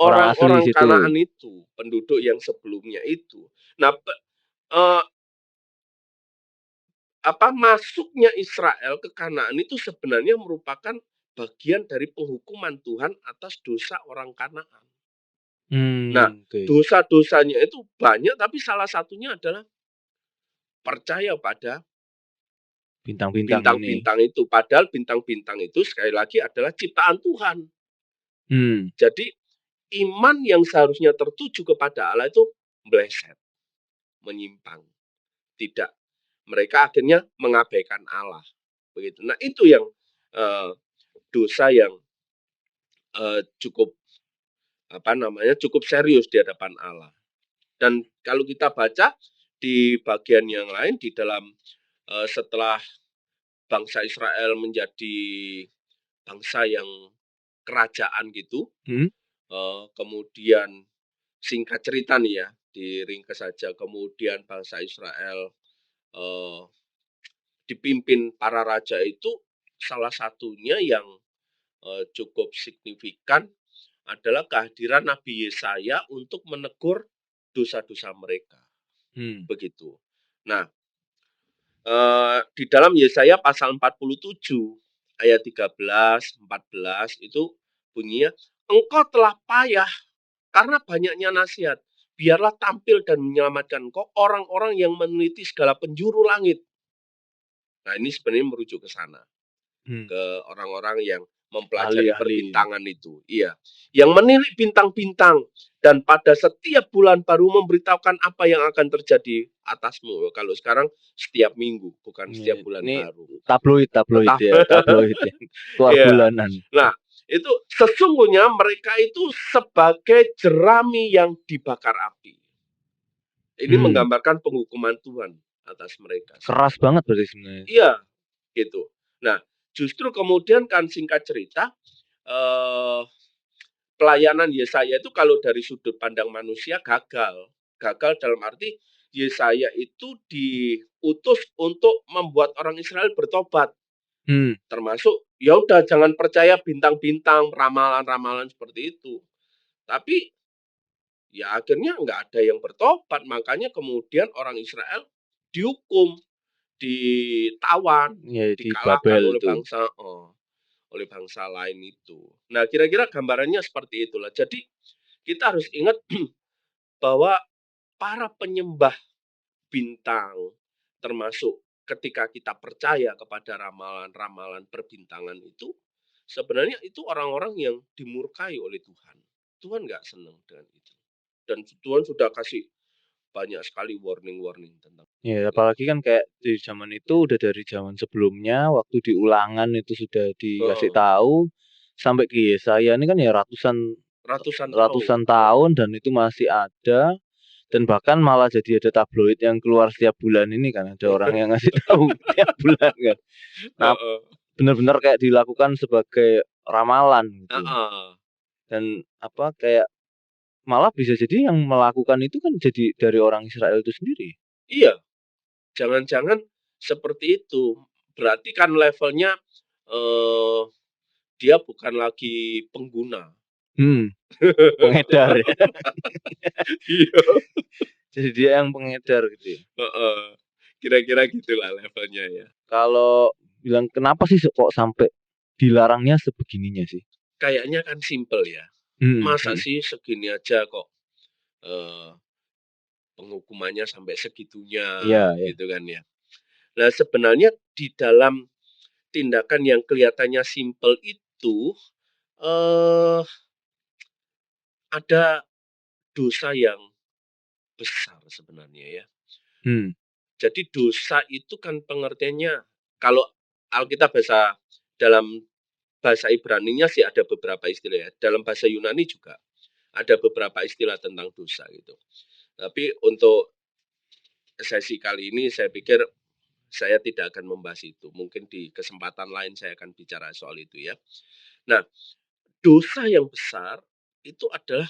[SPEAKER 1] Orang asli
[SPEAKER 2] orang-orang
[SPEAKER 1] situ.
[SPEAKER 2] Kanaan itu, penduduk yang sebelumnya itu. Nah, masuknya Israel ke Kanaan itu sebenarnya merupakan bagian dari penghukuman Tuhan atas dosa orang Kanaan. Nah, dosa-dosanya itu banyak, tapi salah satunya adalah percaya pada bintang-bintang itu. Padahal bintang-bintang itu sekali lagi adalah ciptaan Tuhan. Jadi iman yang seharusnya tertuju kepada Allah itu meleset, menyimpang, tidak. Mereka akhirnya mengabaikan Allah. Begitu. Nah itu yang dosa yang cukup cukup serius di hadapan Allah. Dan kalau kita baca di bagian yang lain di dalam setelah bangsa Israel menjadi bangsa yang kerajaan gitu, kemudian singkat cerita nih ya, diringkas saja, kemudian bangsa Israel dipimpin para raja itu salah satunya yang cukup signifikan adalah kehadiran Nabi Yesaya untuk menegur dosa-dosa mereka. Begitu. Nah, di dalam Yesaya pasal 47 ayat 13, 14 itu bunyinya, engkau telah payah karena banyaknya nasihat. Biarlah tampil dan menyelamatkan engkau orang-orang yang meneliti segala penjuru langit. Nah ini sebenarnya merujuk ke sana. Ke orang-orang yang mempelajari perbintangan itu. Iya. Yang menilik bintang-bintang. Dan pada setiap bulan baru memberitahukan apa yang akan terjadi atasmu. Kalau sekarang setiap minggu, bukan setiap bulan
[SPEAKER 1] ini
[SPEAKER 2] baru.
[SPEAKER 1] Tabloid ya. Tabloid ya. Keluar bulanan.
[SPEAKER 2] Nah, itu sesungguhnya mereka itu sebagai jerami yang dibakar api. Ini menggambarkan penghukuman Tuhan atas mereka.
[SPEAKER 1] Keras banget berarti sebenarnya.
[SPEAKER 2] Iya, gitu. Nah, justru kemudian kan singkat cerita, pelayanan Yesaya itu kalau dari sudut pandang manusia gagal. Gagal dalam arti Yesaya itu diutus untuk membuat orang Israel bertobat. Termasuk ya udah jangan percaya bintang-bintang, ramalan-ramalan seperti itu. Tapi ya akhirnya nggak ada yang bertobat, makanya kemudian orang Israel dihukum, ditawan, dikalahkan oleh bangsa lain itu. Nah, kira-kira gambarannya seperti itulah. Jadi kita harus ingat bahwa para penyembah bintang, termasuk ketika kita percaya kepada ramalan-ramalan perbintangan itu, sebenarnya itu orang-orang yang dimurkai oleh Tuhan. Tuhan nggak senang dengan itu. Dan Tuhan sudah kasih banyak sekali warning-warning tentang.
[SPEAKER 1] Ya, apalagi kan kayak di zaman itu udah dari zaman sebelumnya, waktu di Ulangan itu sudah dikasih tahu, sampai ke Yesaya ini kan ya ratusan tahun dan itu masih ada, dan bahkan malah jadi ada tabloid yang keluar setiap bulan ini kan, ada orang yang ngasih tahu tiap bulan kan. Nah, benar-benar kayak dilakukan sebagai ramalan gitu. Dan kayak malah bisa jadi yang melakukan itu kan jadi dari orang Israel itu sendiri.
[SPEAKER 2] Iya. Jangan-jangan seperti itu. Berarti kan levelnya dia bukan lagi pengguna.
[SPEAKER 1] Pengedar ya.
[SPEAKER 2] Iya.
[SPEAKER 1] Jadi dia yang pengedar gitu ya.
[SPEAKER 2] Kira-kira gitulah levelnya ya.
[SPEAKER 1] Kalau bilang kenapa sih kok sampai dilarangnya sebegininya sih?
[SPEAKER 2] Kayaknya kan simple ya. Masa sih segini aja kok penghukumannya sampai segitunya, gitu kan ya. Nah sebenarnya di dalam tindakan yang kelihatannya simple itu ada dosa yang besar sebenarnya ya. Jadi dosa itu kan pengertiannya, kalau Alkitab dalam bahasa Ibrani-nya sih ada beberapa istilah ya. Dalam bahasa Yunani juga ada beberapa istilah tentang dosa gitu. Tapi untuk sesi kali ini saya pikir saya tidak akan membahas itu. Mungkin di kesempatan lain saya akan bicara soal itu ya. Nah, dosa yang besar itu adalah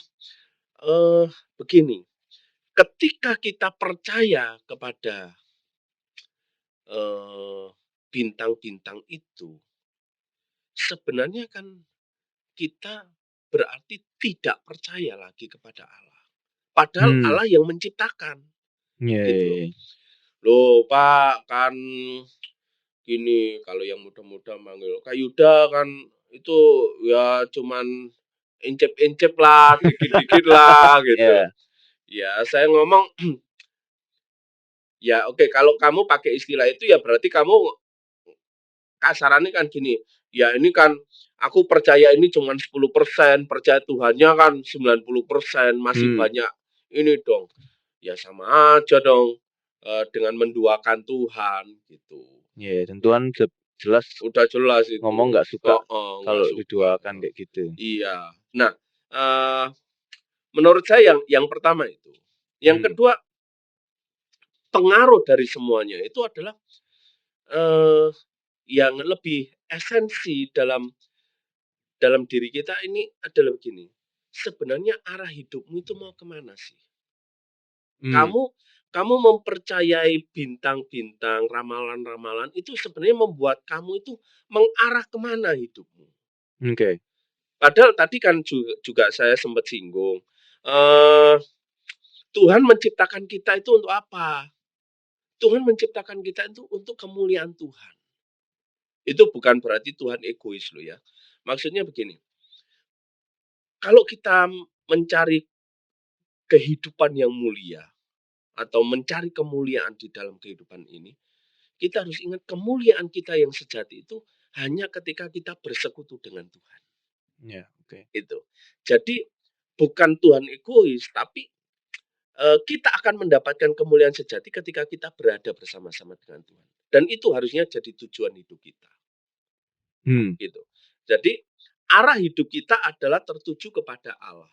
[SPEAKER 2] begini, ketika kita percaya kepada bintang-bintang itu, sebenarnya kan kita berarti tidak percaya lagi kepada Allah. Padahal Allah yang menciptakan,
[SPEAKER 1] Iya,
[SPEAKER 2] gitu
[SPEAKER 1] iya,
[SPEAKER 2] loh.
[SPEAKER 1] iya.
[SPEAKER 2] Loh Pak, kan gini, kalau yang muda-muda manggil, Kak Yuda kan itu ya cuman incip-incip lah, dikit-dikit lah gitu loh.
[SPEAKER 1] Iya.
[SPEAKER 2] Ya saya ngomong, ya oke kalau kamu pakai istilah itu ya berarti kamu kasarannya kan gini, ya ini kan aku percaya ini cuma 10%, percaya Tuhannya kan 90%, masih banyak ini dong. Ya sama aja dong dengan menduakan Tuhan gitu.
[SPEAKER 1] Iya, dan Tuhan jelas
[SPEAKER 2] Udah jelas itu.
[SPEAKER 1] ngomong nggak suka
[SPEAKER 2] Nggak
[SPEAKER 1] kalau
[SPEAKER 2] suka.
[SPEAKER 1] didoakan kayak gitu.
[SPEAKER 2] Iya. Nah, menurut saya yang pertama itu. Yang kedua, pengaruh dari semuanya itu adalah yang lebih esensi dalam diri kita ini adalah begini. Sebenarnya arah hidupmu itu mau kemana sih? Kamu mempercayai bintang-bintang, ramalan-ramalan itu sebenarnya membuat kamu itu mengarah kemana hidupmu.
[SPEAKER 1] Oke.
[SPEAKER 2] Padahal tadi kan juga saya sempat singgung. Tuhan menciptakan kita itu untuk apa? Tuhan menciptakan kita itu untuk kemuliaan Tuhan. Itu bukan berarti Tuhan egois loh ya. Maksudnya begini. Kalau kita mencari kehidupan yang mulia atau mencari kemuliaan di dalam kehidupan ini, kita harus ingat kemuliaan kita yang sejati itu hanya ketika kita bersekutu dengan Tuhan.
[SPEAKER 1] Ya, oke.
[SPEAKER 2] Itu. Jadi bukan Tuhan egois, tapi kita akan mendapatkan kemuliaan sejati ketika kita berada bersama-sama dengan Tuhan. Dan itu harusnya jadi tujuan hidup kita. Gitu. Jadi arah hidup kita adalah tertuju kepada Allah.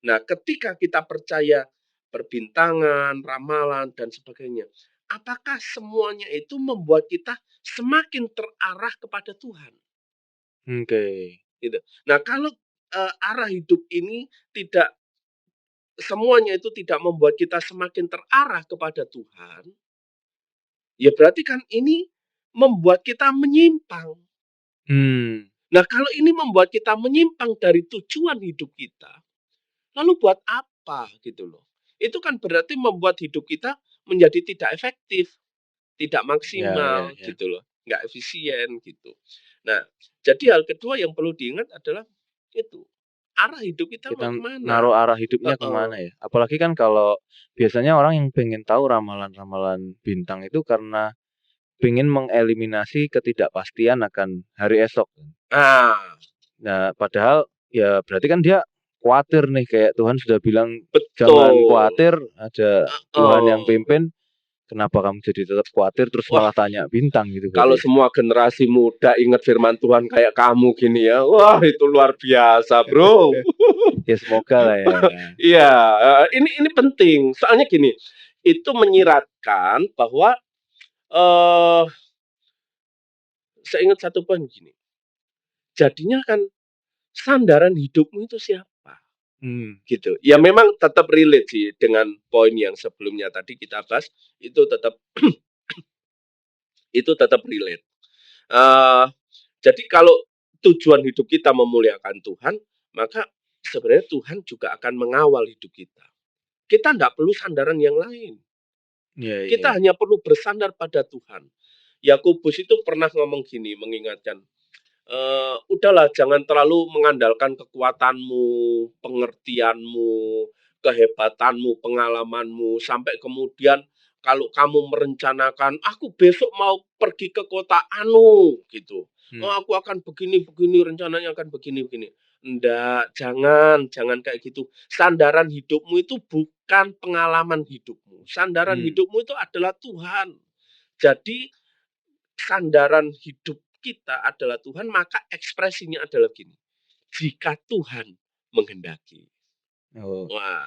[SPEAKER 2] Nah, ketika kita percaya perbintangan, ramalan, dan sebagainya, apakah semuanya itu membuat kita semakin terarah kepada Tuhan?
[SPEAKER 1] Oke.
[SPEAKER 2] Gitu. Nah, kalau arah hidup ini tidak semuanya itu tidak membuat kita semakin terarah kepada Tuhan, ya berarti kan ini membuat kita menyimpang. Nah, kalau ini membuat kita menyimpang dari tujuan hidup kita, lalu buat apa gitu loh? Itu kan berarti membuat hidup kita menjadi tidak efektif, tidak
[SPEAKER 1] Ya, ya,
[SPEAKER 2] maksimal
[SPEAKER 1] ya.
[SPEAKER 2] gitu loh, nggak efisien gitu. Nah, jadi hal kedua yang perlu diingat adalah itu arah hidup kita mau
[SPEAKER 1] Kita
[SPEAKER 2] kemana?
[SPEAKER 1] naruh arah hidupnya kemana ya? Apalagi kan kalau biasanya orang yang pengen tahu ramalan-ramalan bintang itu karena pengen mengeliminasi ketidakpastian akan hari esok.
[SPEAKER 2] Ah,
[SPEAKER 1] Nah, padahal ya berarti kan dia khawatir nih kayak Tuhan sudah bilang jangan
[SPEAKER 2] betul.
[SPEAKER 1] khawatir, ada Tuhan yang
[SPEAKER 2] Oh,
[SPEAKER 1] pimpin, kenapa kamu jadi tetap khawatir terus
[SPEAKER 2] wah,
[SPEAKER 1] malah tanya bintang gitu
[SPEAKER 2] kalau
[SPEAKER 1] berarti.
[SPEAKER 2] semua generasi muda ingat firman Tuhan kayak kamu gini ya, wah itu luar biasa, bro.
[SPEAKER 1] Ya semoga lah ya.
[SPEAKER 2] Iya, ini penting. Soalnya gini, itu menyiratkan bahwa eh saya ingat satu poin gini. Jadinya kan sandaran hidupmu itu siapa? Gitu. Ya memang tetap relate sih dengan poin yang sebelumnya tadi kita bahas itu tetap relate. Eh jadi kalau tujuan hidup kita memuliakan Tuhan, maka sebenarnya Tuhan juga akan mengawal hidup kita. Kita tidak perlu sandaran yang lain.
[SPEAKER 1] Iya, iya,
[SPEAKER 2] Kita
[SPEAKER 1] iya.
[SPEAKER 2] hanya perlu bersandar pada Tuhan. Yakobus itu pernah ngomong gini, mengingatkan, udahlah jangan terlalu mengandalkan kekuatanmu, pengertianmu, kehebatanmu, pengalamanmu, sampai kemudian kalau kamu merencanakan, aku besok mau pergi ke kota anu, gitu. Oh, aku akan begini-begini, rencananya akan begini-begini. Enggak, jangan kayak gitu. Sandaran hidupmu itu bukan pengalaman hidupmu. Sandaran hidupmu itu adalah Tuhan. Jadi sandaran hidup kita adalah Tuhan, maka ekspresinya adalah gini. Jika Tuhan menghendaki.
[SPEAKER 1] Oh,
[SPEAKER 2] Wah.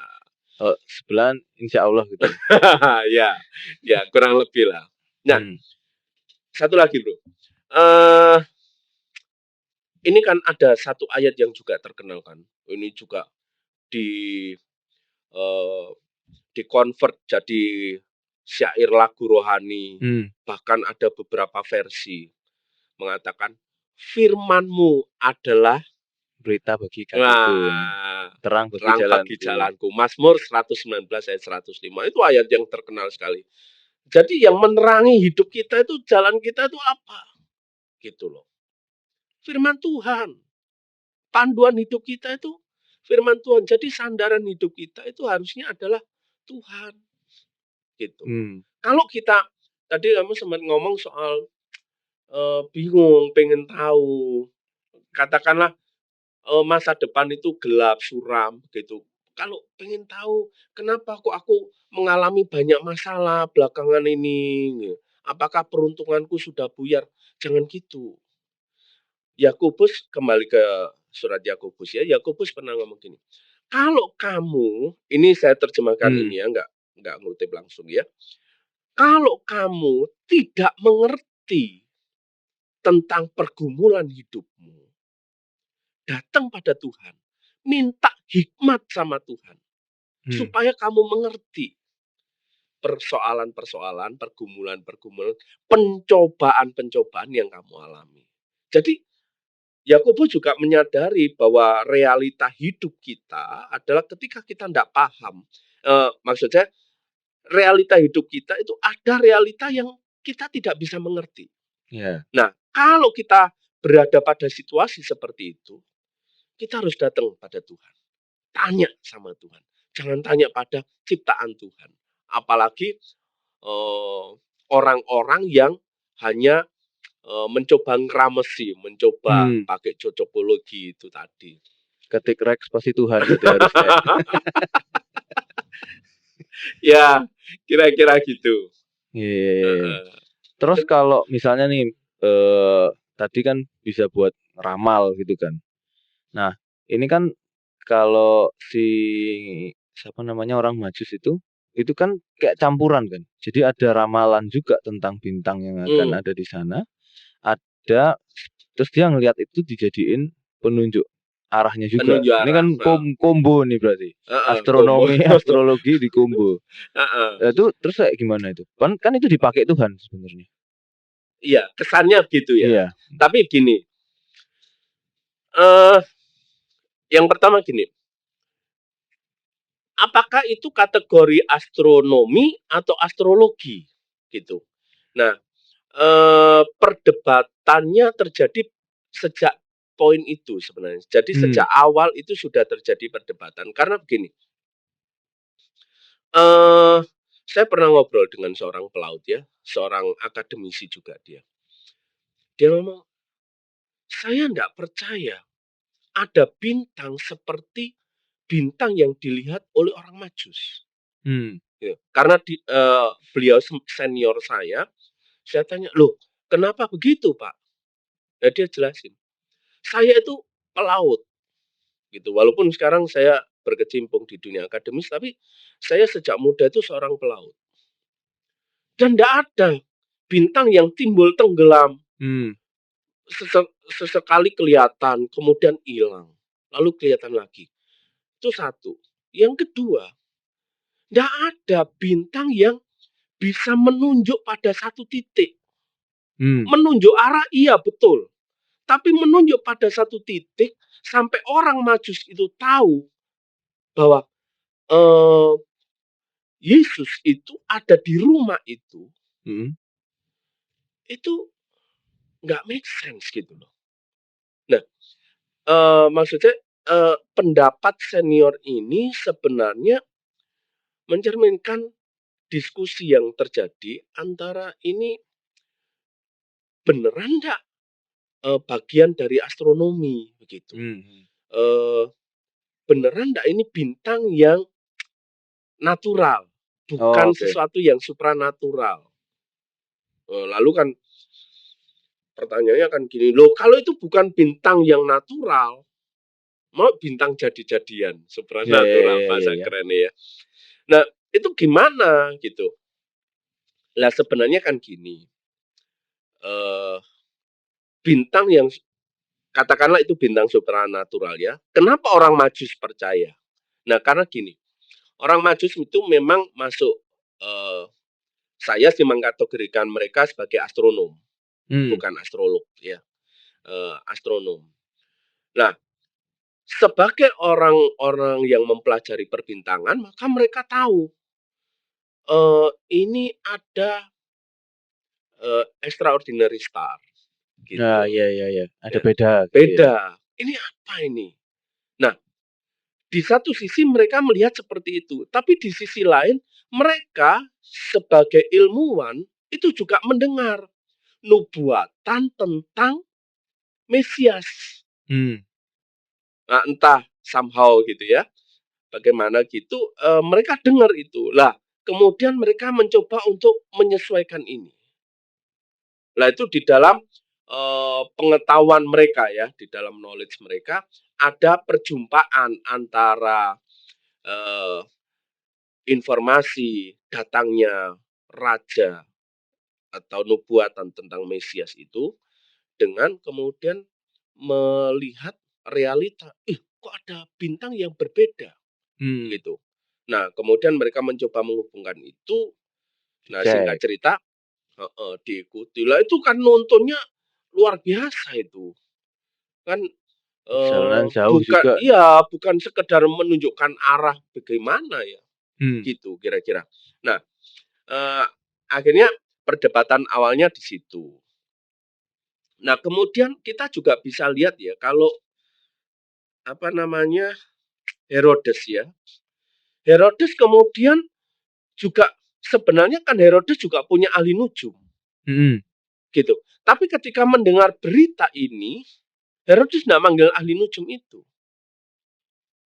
[SPEAKER 1] Oh, sebelahan insyaallah gitu.
[SPEAKER 2] Ya, kurang lebih lah. Nah, satu lagi Bro. Ini kan ada satu ayat yang juga terkenal kan. Ini juga di convert jadi syair lagu rohani. Bahkan ada beberapa versi mengatakan firman-Mu adalah
[SPEAKER 1] berita bagi kakiku, terang bagi
[SPEAKER 2] jalanku. Mazmur 119 ayat 105 itu ayat yang terkenal sekali. Jadi yang menerangi hidup kita itu, jalan kita itu apa? Gitu loh. Firman Tuhan. Panduan hidup kita itu firman Tuhan. Jadi sandaran hidup kita itu harusnya adalah Tuhan. Gitu. Kalau kita, tadi kamu sempat ngomong soal bingung, pengen tahu. Katakanlah masa depan itu gelap, suram gitu. Kalau pengen tahu kenapa kok aku mengalami banyak masalah belakangan ini, apakah peruntunganku sudah buyar? Jangan gitu. Yakobus, kembali ke surat Yakobus ya. Yakobus pernah ngomong gini. Kalau kamu, ini saya terjemahkan ini ya, enggak ngutip langsung ya. Kalau kamu tidak mengerti tentang pergumulan hidupmu, datang pada Tuhan, minta hikmat sama Tuhan, supaya kamu mengerti persoalan-persoalan, pergumulan-pergumulan, pencobaan-pencobaan yang kamu alami. Jadi Yakobus juga menyadari bahwa realita hidup kita adalah ketika kita tidak paham. Maksudnya realita hidup kita itu ada realita yang kita tidak bisa mengerti. Nah, kalau kita berada pada situasi seperti itu, kita harus datang pada Tuhan. Tanya sama Tuhan. Jangan tanya pada ciptaan Tuhan. Apalagi orang-orang yang hanya mencoba ngramesi, mencoba pakai cocokologi itu tadi.
[SPEAKER 1] Ketik Rex pasti Tuhan gitu harusnya.
[SPEAKER 2] Ya, kira-kira gitu.
[SPEAKER 1] Terus kalau misalnya nih tadi kan bisa buat ramal gitu kan. Nah, ini kan kalau si siapa namanya orang Majus itu kan kayak campuran kan. Jadi ada ramalan juga tentang bintang yang akan ada di sana. Ada terus dia ngelihat itu dijadiin penunjuk arahnya juga. Ini kan combo nih berarti. Astronomi, astrologi di combo. Itu terus kayak gimana itu? Kan itu dipakai Tuhan sebenarnya.
[SPEAKER 2] Iya, kesannya gitu ya. Iya. Tapi gini. Yang pertama gini. Apakah itu kategori astronomi atau astrologi gitu. Nah, perdebatannya terjadi sejak poin itu sebenarnya. Jadi sejak awal itu sudah terjadi perdebatan karena begini. Saya pernah ngobrol dengan seorang pelaut ya, seorang akademisi juga dia. Dia ngomong, saya tidak percaya ada bintang seperti bintang yang dilihat oleh orang Majus. Ya, karena beliau senior saya tanya, loh kenapa begitu Pak? Nah, dia jelasin, saya itu pelaut, gitu. Walaupun sekarang saya berkecimpung di dunia akademis, tapi saya sejak muda itu seorang pelaut. Dan tidak ada bintang yang timbul tenggelam, sesekali kelihatan, kemudian hilang, lalu kelihatan lagi. Itu satu. Yang kedua, tidak ada bintang yang bisa menunjuk pada satu titik. Menunjuk arah, iya betul. Tapi menunjuk pada satu titik sampai orang Majus itu tahu bahwa Yesus itu ada di rumah itu. Itu nggak make sense gitu loh. Nah, maksudnya pendapat senior ini sebenarnya mencerminkan diskusi yang terjadi antara ini beneran nggak bagian dari astronomi begitu. Beneran nggak ini bintang yang natural, bukan sesuatu yang supranatural. Lalu kan pertanyaannya kan gini, loh kalau itu bukan bintang yang natural, mau bintang jadi-jadian,
[SPEAKER 1] Ya,
[SPEAKER 2] supranatural
[SPEAKER 1] ya,
[SPEAKER 2] bahasa
[SPEAKER 1] ya.
[SPEAKER 2] kerennya ya. Nah, itu gimana gitu? Lah sebenarnya kan gini, eh, bintang yang katakanlah itu bintang supranatural ya. Kenapa orang Majus percaya? Nah, karena gini, orang Majus itu memang masuk, saya sih mengkategorikan mereka sebagai astronom, bukan astrolog ya, astronom. Nah, sebagai orang-orang yang mempelajari perbintangan, maka mereka tahu ini ada extraordinary star, gitu.
[SPEAKER 1] Nah, ya, ya, ya. Ada
[SPEAKER 2] Ya.
[SPEAKER 1] beda gitu ya.
[SPEAKER 2] Beda. Ini apa ini? Nah, di satu sisi mereka melihat seperti itu, tapi di sisi lain mereka sebagai ilmuwan itu juga mendengar nubuatan tentang Mesias. Nah, entah somehow gitu ya, bagaimana gitu, mereka dengar itu. Lah, kemudian mereka mencoba untuk menyesuaikan ini. Lah itu di dalam pengetahuan mereka ya, di dalam knowledge mereka ada perjumpaan antara informasi datangnya raja atau nubuatan tentang Mesias itu dengan kemudian melihat realita, kok ada bintang yang berbeda gitu. Nah, kemudian mereka mencoba menghubungkan itu. Nah, singkat
[SPEAKER 1] Cek.
[SPEAKER 2] cerita, diikuti. Lah itu kan nontonnya luar biasa itu. Kan
[SPEAKER 1] Perjalanan jauh
[SPEAKER 2] bukan
[SPEAKER 1] juga.
[SPEAKER 2] iya, bukan sekedar menunjukkan arah bagaimana ya,
[SPEAKER 1] Hmm.
[SPEAKER 2] gitu kira-kira. Nah, akhirnya perdebatan awalnya di situ. Nah, kemudian kita juga bisa lihat ya, kalau apa namanya, Herodes ya. Herodes kemudian juga sebenarnya kan Herodes juga punya ahli nujum, gitu. Tapi ketika mendengar berita ini, Herodes tidak manggil ahli nujum itu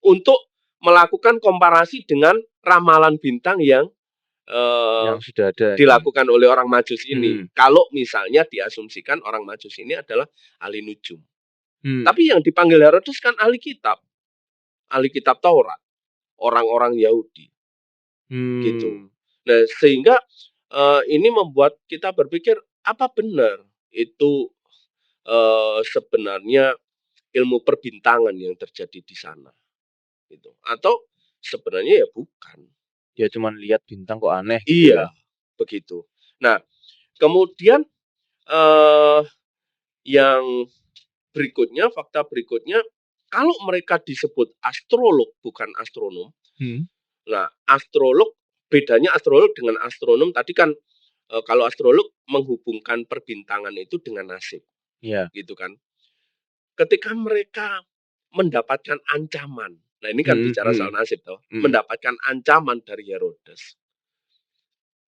[SPEAKER 2] untuk melakukan komparasi dengan ramalan bintang yang
[SPEAKER 1] Yang sudah ada nih.
[SPEAKER 2] dilakukan oleh orang Majus ini. Kalau misalnya diasumsikan orang Majus ini adalah ahli nujum. Tapi yang dipanggil Herodes kan ahli kitab Taurat, orang-orang Yahudi, gitu. Nah, sehingga ini membuat kita berpikir apa benar itu sebenarnya ilmu perbintangan yang terjadi di sana, gitu. Atau sebenarnya ya bukan.
[SPEAKER 1] Ya cuman lihat bintang kok aneh gitu ya.
[SPEAKER 2] Iya, begitu. Nah, kemudian yang berikutnya, fakta berikutnya, kalau mereka disebut astrolog bukan astronom. Nah, astrolog, bedanya astrolog dengan astronom tadi kan, kalau astrolog menghubungkan perbintangan itu dengan nasib, gitu kan. Ketika mereka mendapatkan ancaman, nah ini kan bicara soal nasib toh, mendapatkan ancaman dari Herodes.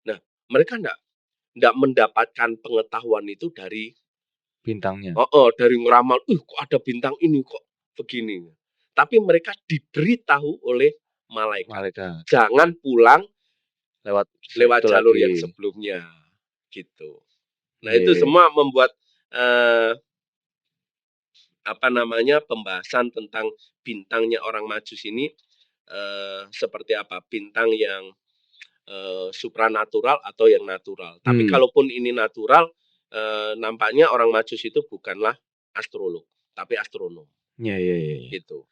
[SPEAKER 2] Nah, mereka enggak mendapatkan pengetahuan itu dari
[SPEAKER 1] bintangnya.
[SPEAKER 2] dari ngeramal, kok ada bintang ini kok begini. Tapi mereka diberitahu oleh malaikat. Jangan pulang lewat jalur yang sebelumnya, gitu. Nah, itu semua membuat apa namanya, pembahasan tentang bintangnya orang Majus ini seperti apa, bintang yang supranatural atau yang natural. Tapi kalaupun ini natural, nampaknya orang Majus itu bukanlah astrolog, tapi astronom.
[SPEAKER 1] Ya.
[SPEAKER 2] Gitu.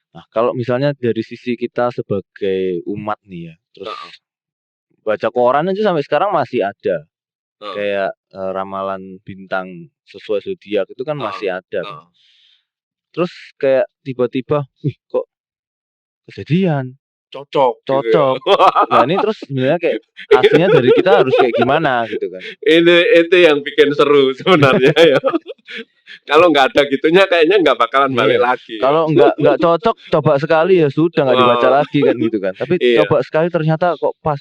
[SPEAKER 1] Nah, kalau misalnya dari sisi kita sebagai umat nih ya, terus baca koran aja sampai sekarang masih ada. Kayak ramalan bintang sesuai zodiak itu kan masih ada kan. Terus kayak tiba-tiba, kok kejadian.
[SPEAKER 2] Cocok.
[SPEAKER 1] Nah, ini terus sebenarnya kayak aslinya dari kita harus kayak gimana gitu kan.
[SPEAKER 2] Itu yang bikin seru sebenarnya ya. Kalau nggak ada gitunya kayaknya nggak bakalan balik lagi.
[SPEAKER 1] Kalau nggak cocok, coba sekali ya sudah nggak dibaca lagi kan gitu kan. Tapi coba sekali ternyata kok pas.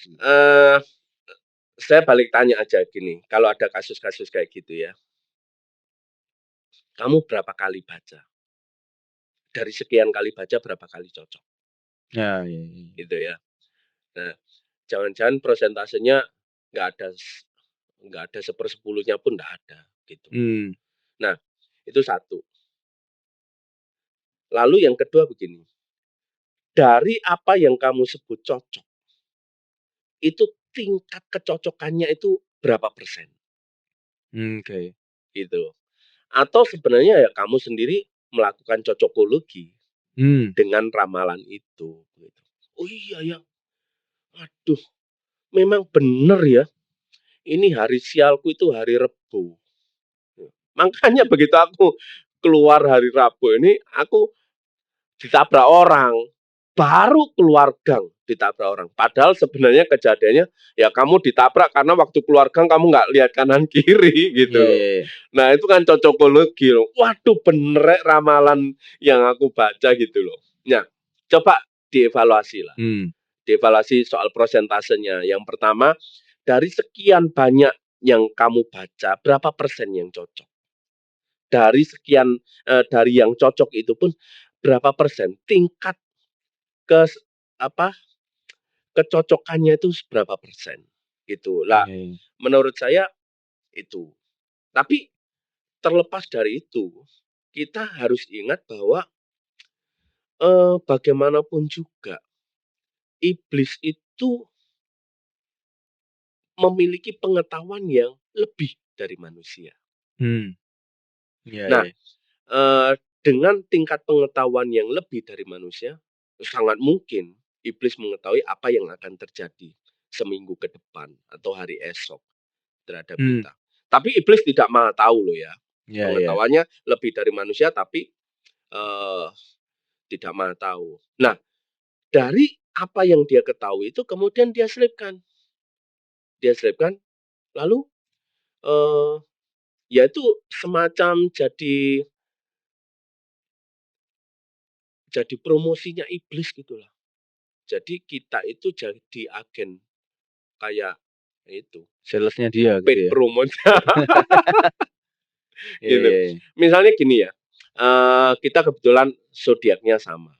[SPEAKER 2] Saya balik tanya aja gini, kalau ada kasus-kasus kayak gitu ya, kamu berapa kali baca? Dari sekian kali baca berapa kali cocok?
[SPEAKER 1] Ya.
[SPEAKER 2] Gitu ya. Nah, jangan-jangan prosentasenya nggak ada 1/10-nya pun nggak ada gitu. Nah, itu satu. Lalu yang kedua begini, dari apa yang kamu sebut cocok, itu tingkat kecocokannya itu berapa persen?
[SPEAKER 1] Oke.
[SPEAKER 2] Gitu. Atau sebenarnya ya kamu sendiri melakukan cocokologi
[SPEAKER 1] Hmm.
[SPEAKER 2] dengan ramalan itu, gitu. Oh iya ya, aduh memang bener ya, ini hari sialku itu hari Rebo. Makanya begitu aku keluar hari Rabu ini, aku ditabrak orang, baru keluar gang ditabrak orang. Padahal sebenarnya kejadiannya ya kamu ditabrak karena waktu keluar gang kamu nggak lihat kanan kiri gitu
[SPEAKER 1] Iya,
[SPEAKER 2] loh.
[SPEAKER 1] iya, iya.
[SPEAKER 2] Nah itu kan cocokologi loh. Waduh bener ramalan yang aku baca gitu loh. Nah coba dievaluasi lah.
[SPEAKER 1] Hmm.
[SPEAKER 2] Dievaluasi soal prosentasenya. Yang pertama dari sekian banyak yang kamu baca berapa persen yang cocok? Dari sekian dari yang cocok itu pun berapa persen tingkat ke apa, kecocokannya itu seberapa persen, gitu. Lah,
[SPEAKER 1] Iya, iya.
[SPEAKER 2] menurut saya itu. Tapi terlepas dari itu, kita harus ingat bahwa, bagaimanapun juga iblis itu memiliki pengetahuan yang lebih dari manusia.
[SPEAKER 1] Hmm. Iya,
[SPEAKER 2] Nah,
[SPEAKER 1] iya.
[SPEAKER 2] dengan tingkat pengetahuan yang lebih dari manusia, sangat mungkin iblis mengetahui apa yang akan terjadi seminggu ke depan atau hari esok terhadap
[SPEAKER 1] Hmm.
[SPEAKER 2] kita. Tapi iblis tidak maha tahu loh ya.
[SPEAKER 1] Iya, iya.
[SPEAKER 2] Pengetahuannya lebih dari manusia tapi eh, tidak maha tahu. Nah, dari apa yang dia ketahui itu kemudian dia selipkan. Dia selipkan lalu eh, ya itu semacam jadi promosinya iblis gitulah. Jadi kita itu jadi agen kayak itu,
[SPEAKER 1] Salesnya dia gitu
[SPEAKER 2] paid
[SPEAKER 1] ya?
[SPEAKER 2] promote
[SPEAKER 1] Iya,
[SPEAKER 2] gitu.
[SPEAKER 1] iya, iya.
[SPEAKER 2] Misalnya gini ya, kita kebetulan zodiaknya sama.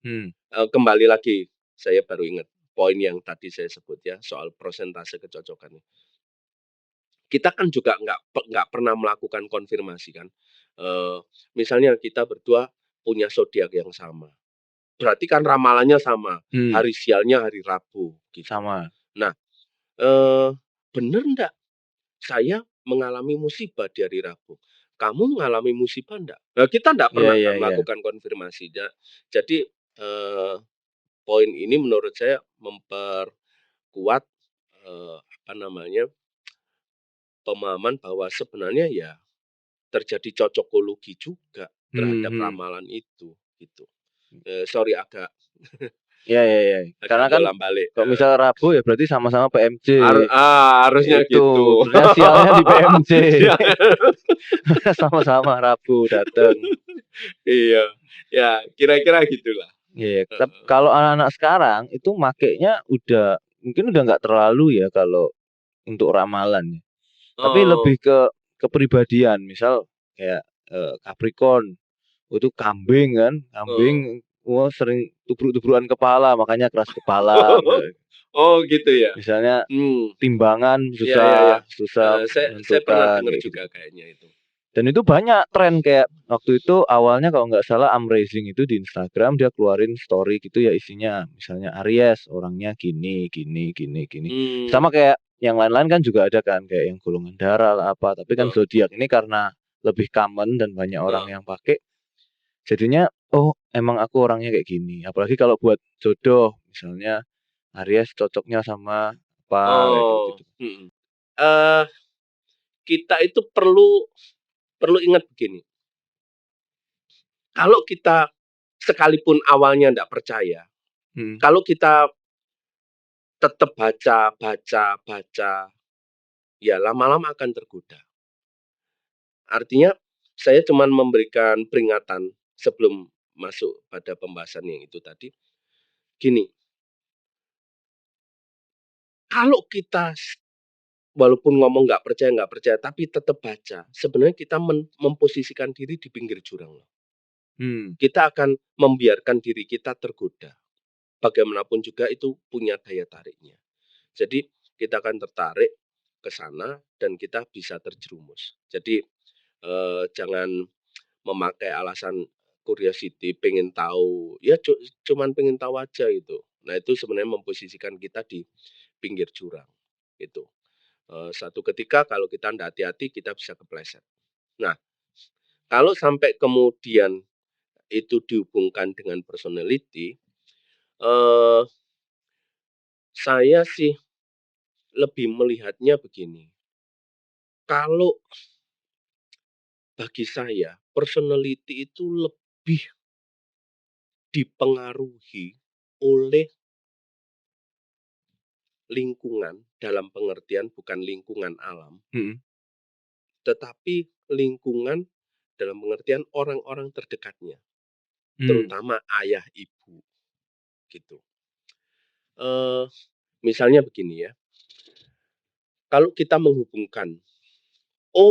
[SPEAKER 1] Hmm.
[SPEAKER 2] Kembali lagi, saya baru ingat poin yang tadi saya sebut ya, soal prosentase kecocokan. Kita kan juga nggak pernah melakukan konfirmasi kan. Eee, Misalnya kita berdua punya zodiak yang sama, berarti kan ramalannya sama,
[SPEAKER 1] Hmm.
[SPEAKER 2] hari sialnya hari Rabu, gitu.
[SPEAKER 1] Sama.
[SPEAKER 2] Nah, eee, bener ndak saya mengalami musibah di hari Rabu. Kamu mengalami musibah enggak? Nah, kita enggak
[SPEAKER 1] Iya,
[SPEAKER 2] pernah
[SPEAKER 1] iya,
[SPEAKER 2] kan
[SPEAKER 1] iya.
[SPEAKER 2] melakukan konfirmasi. Jadi, poin ini menurut saya memperkuat, apa namanya, pemahaman bahwa sebenarnya ya terjadi cocokologi juga
[SPEAKER 1] Hmm,
[SPEAKER 2] terhadap
[SPEAKER 1] hmm.
[SPEAKER 2] ramalan itu, gitu. Sorry agak
[SPEAKER 1] Iya, iya, iya.
[SPEAKER 2] agak
[SPEAKER 1] Karena kan
[SPEAKER 2] bolak-balik,
[SPEAKER 1] kalau misal Rabu ya berarti sama-sama PMJ.
[SPEAKER 2] harusnya
[SPEAKER 1] Itu,
[SPEAKER 2] gitu.
[SPEAKER 1] terusnya sialnya di PMJ.
[SPEAKER 2] Sia
[SPEAKER 1] Sama-sama Rabu dateng.
[SPEAKER 2] iya, ya kira-kira gitulah.
[SPEAKER 1] Iya,
[SPEAKER 2] Heeh.
[SPEAKER 1] kalau anak-anak sekarang itu makainya mungkin udah nggak terlalu ya kalau untuk ramalan ya. Tapi lebih
[SPEAKER 2] Oh.
[SPEAKER 1] ke kepribadian, misal kayak, Capricorn, itu kambing kan,
[SPEAKER 2] Oh.
[SPEAKER 1] kambing, wah sering tubruk-tubrukan kepala makanya keras kepala,
[SPEAKER 2] Oh gitu ya?
[SPEAKER 1] misalnya
[SPEAKER 2] Hmm.
[SPEAKER 1] timbangan
[SPEAKER 2] Iya iya iya.
[SPEAKER 1] susah susah
[SPEAKER 2] Saya pernah
[SPEAKER 1] menentukan
[SPEAKER 2] dengar
[SPEAKER 1] kayak
[SPEAKER 2] juga
[SPEAKER 1] gitu.
[SPEAKER 2] kayaknya itu.
[SPEAKER 1] Dan itu banyak tren kayak waktu itu awalnya kalau nggak salah Amazing itu di Instagram dia keluarin story gitu ya isinya misalnya Aries orangnya gini gini gini gini.
[SPEAKER 2] Hmm.
[SPEAKER 1] Sama kayak yang lain-lain kan juga ada kan kayak yang golongan darah lah apa, tapi kan
[SPEAKER 2] Heeh,
[SPEAKER 1] zodiak ini karena lebih common dan banyak orang
[SPEAKER 2] heeh.
[SPEAKER 1] yang pakai, jadinya oh emang aku orangnya kayak gini. Apalagi kalau buat jodoh misalnya Aries cocoknya sama apa kayak
[SPEAKER 2] Oh,
[SPEAKER 1] gitu.
[SPEAKER 2] mhm. Eee, kita itu perlu perlu ingat begini, kalau kita sekalipun awalnya ndak percaya,
[SPEAKER 1] Mhm.
[SPEAKER 2] kalau kita tetap baca baca baca, ya lama-lama akan tergoda. Artinya saya cuman memberikan peringatan sebelum masuk pada pembahasan yang itu tadi, gini, kalau kita walaupun ngomong nggak percaya, tapi tetap baca, sebenarnya kita memposisikan diri di pinggir jurang loh.
[SPEAKER 1] Hmm.
[SPEAKER 2] Kita akan membiarkan diri kita tergoda. Bagaimanapun juga itu punya daya tariknya. Jadi kita akan tertarik ke sana dan kita bisa terjerumus. Jadi jangan memakai alasan curiosity, pengen tahu, ya cuman pengen tahu aja itu. Nah, itu sebenarnya memposisikan kita di pinggir jurang, gitu. Suatu ketika kalau kita nggak hati-hati, kita bisa kepleset. Nah, kalau sampai kemudian itu dihubungkan dengan personality, saya sih lebih melihatnya begini, kalau bagi saya personality itu lebih dipengaruhi oleh lingkungan, dalam pengertian bukan lingkungan alam, tetapi lingkungan dalam pengertian orang-orang terdekatnya, terutama ayah ibu, gitu. Misalnya begini ya, kalau kita menghubungkan,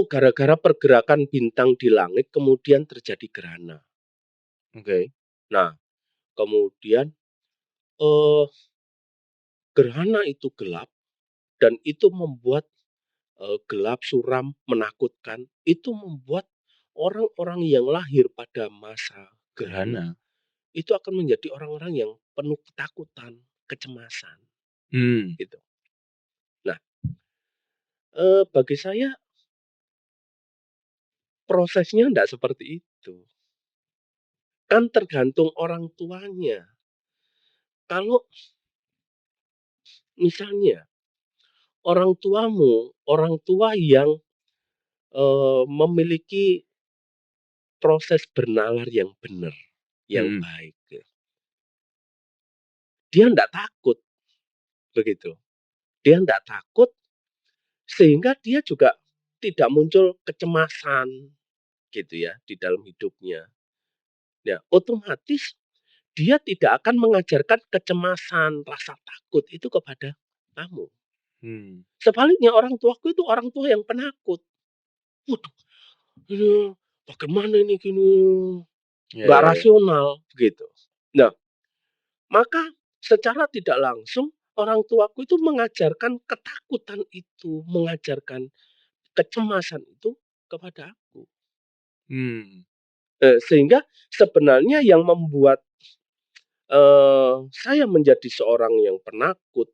[SPEAKER 2] gara-gara pergerakan bintang di langit kemudian terjadi gerhana.
[SPEAKER 1] Oke.
[SPEAKER 2] Nah, kemudian gerhana itu gelap dan itu membuat gelap, suram, menakutkan. Itu membuat orang-orang yang lahir pada masa gerhana itu akan menjadi orang-orang yang penuh ketakutan, kecemasan, gitu. Nah, bagi saya prosesnya enggak seperti itu. Kan tergantung orang tuanya. Kalau misalnya orang tua yang memiliki proses bernalar yang benar, yang baik, dia enggak takut, begitu. Dia enggak takut sehingga dia juga tidak muncul kecemasan, gitu ya, di dalam hidupnya. Ya, otomatis dia tidak akan mengajarkan kecemasan, rasa takut itu kepada kamu. Sebaliknya orang tuaku itu orang tua yang penakut. Waduh, ini bagaimana ini gini? Nggak rasional, gitu. Nah, maka secara tidak langsung orang tuaku itu mengajarkan ketakutan itu, mengajarkan kecemasan itu kepada aku. Sehingga sebenarnya yang membuat saya menjadi seorang yang penakut,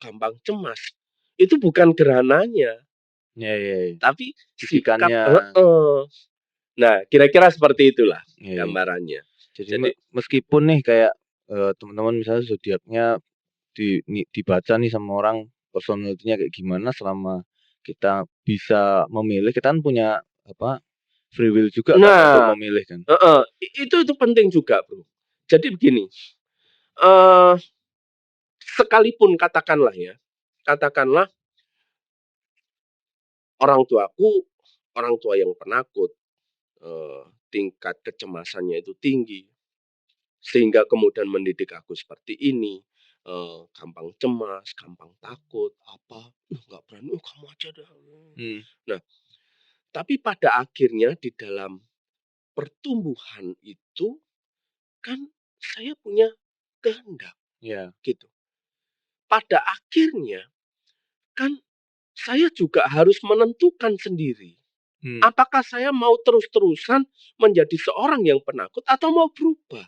[SPEAKER 2] gampang cemas, itu bukan gerhananya. Tapi sikap Nah, kira-kira seperti itulah gambarannya.
[SPEAKER 1] Jadi meskipun nih kayak, teman-teman misalnya zodiaknya dibaca nih sama orang personality-nya kayak gimana, selama kita bisa memilih, kita kan punya free will juga kan untuk memilih kan.
[SPEAKER 2] Itu penting juga, Bro. Jadi begini, sekalipun katakanlah orang tuaku orang tua yang penakut, tingkat kecemasannya itu tinggi, sehingga kemudian mendidik aku seperti ini, gampang cemas, gampang takut, nggak berani, kamu aja dah. Nah, tapi pada akhirnya di dalam pertumbuhan itu kan saya punya kehendak, gitu. Pada akhirnya kan saya juga harus menentukan sendiri, apakah saya mau terus-terusan menjadi seorang yang penakut atau mau berubah,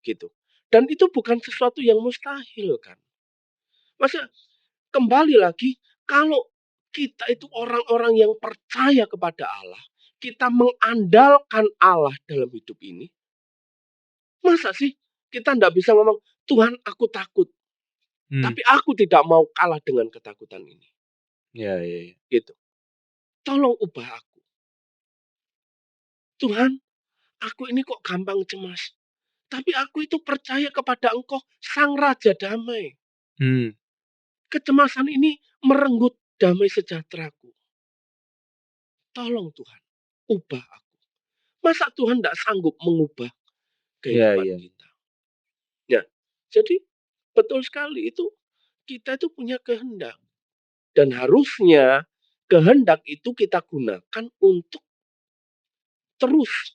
[SPEAKER 2] gitu. Dan itu bukan sesuatu yang mustahil kan. Masa kembali lagi, kalau kita itu orang-orang yang percaya kepada Allah, kita mengandalkan Allah dalam hidup ini, masa sih kita nggak bisa ngomong, Tuhan aku takut, tapi aku tidak mau kalah dengan ketakutan ini. Gitu. Tolong ubah aku. Tuhan, aku ini kok gampang cemas. Tapi aku itu percaya kepada Engkau, Sang Raja Damai. Kecemasan ini merenggut damai sejahteraku. Tolong Tuhan, ubah aku. Masa Tuhan tidak sanggup mengubah kehidupan kita? Ya, jadi betul sekali itu, kita itu punya kehendak. Dan harusnya kehendak itu kita gunakan untuk terus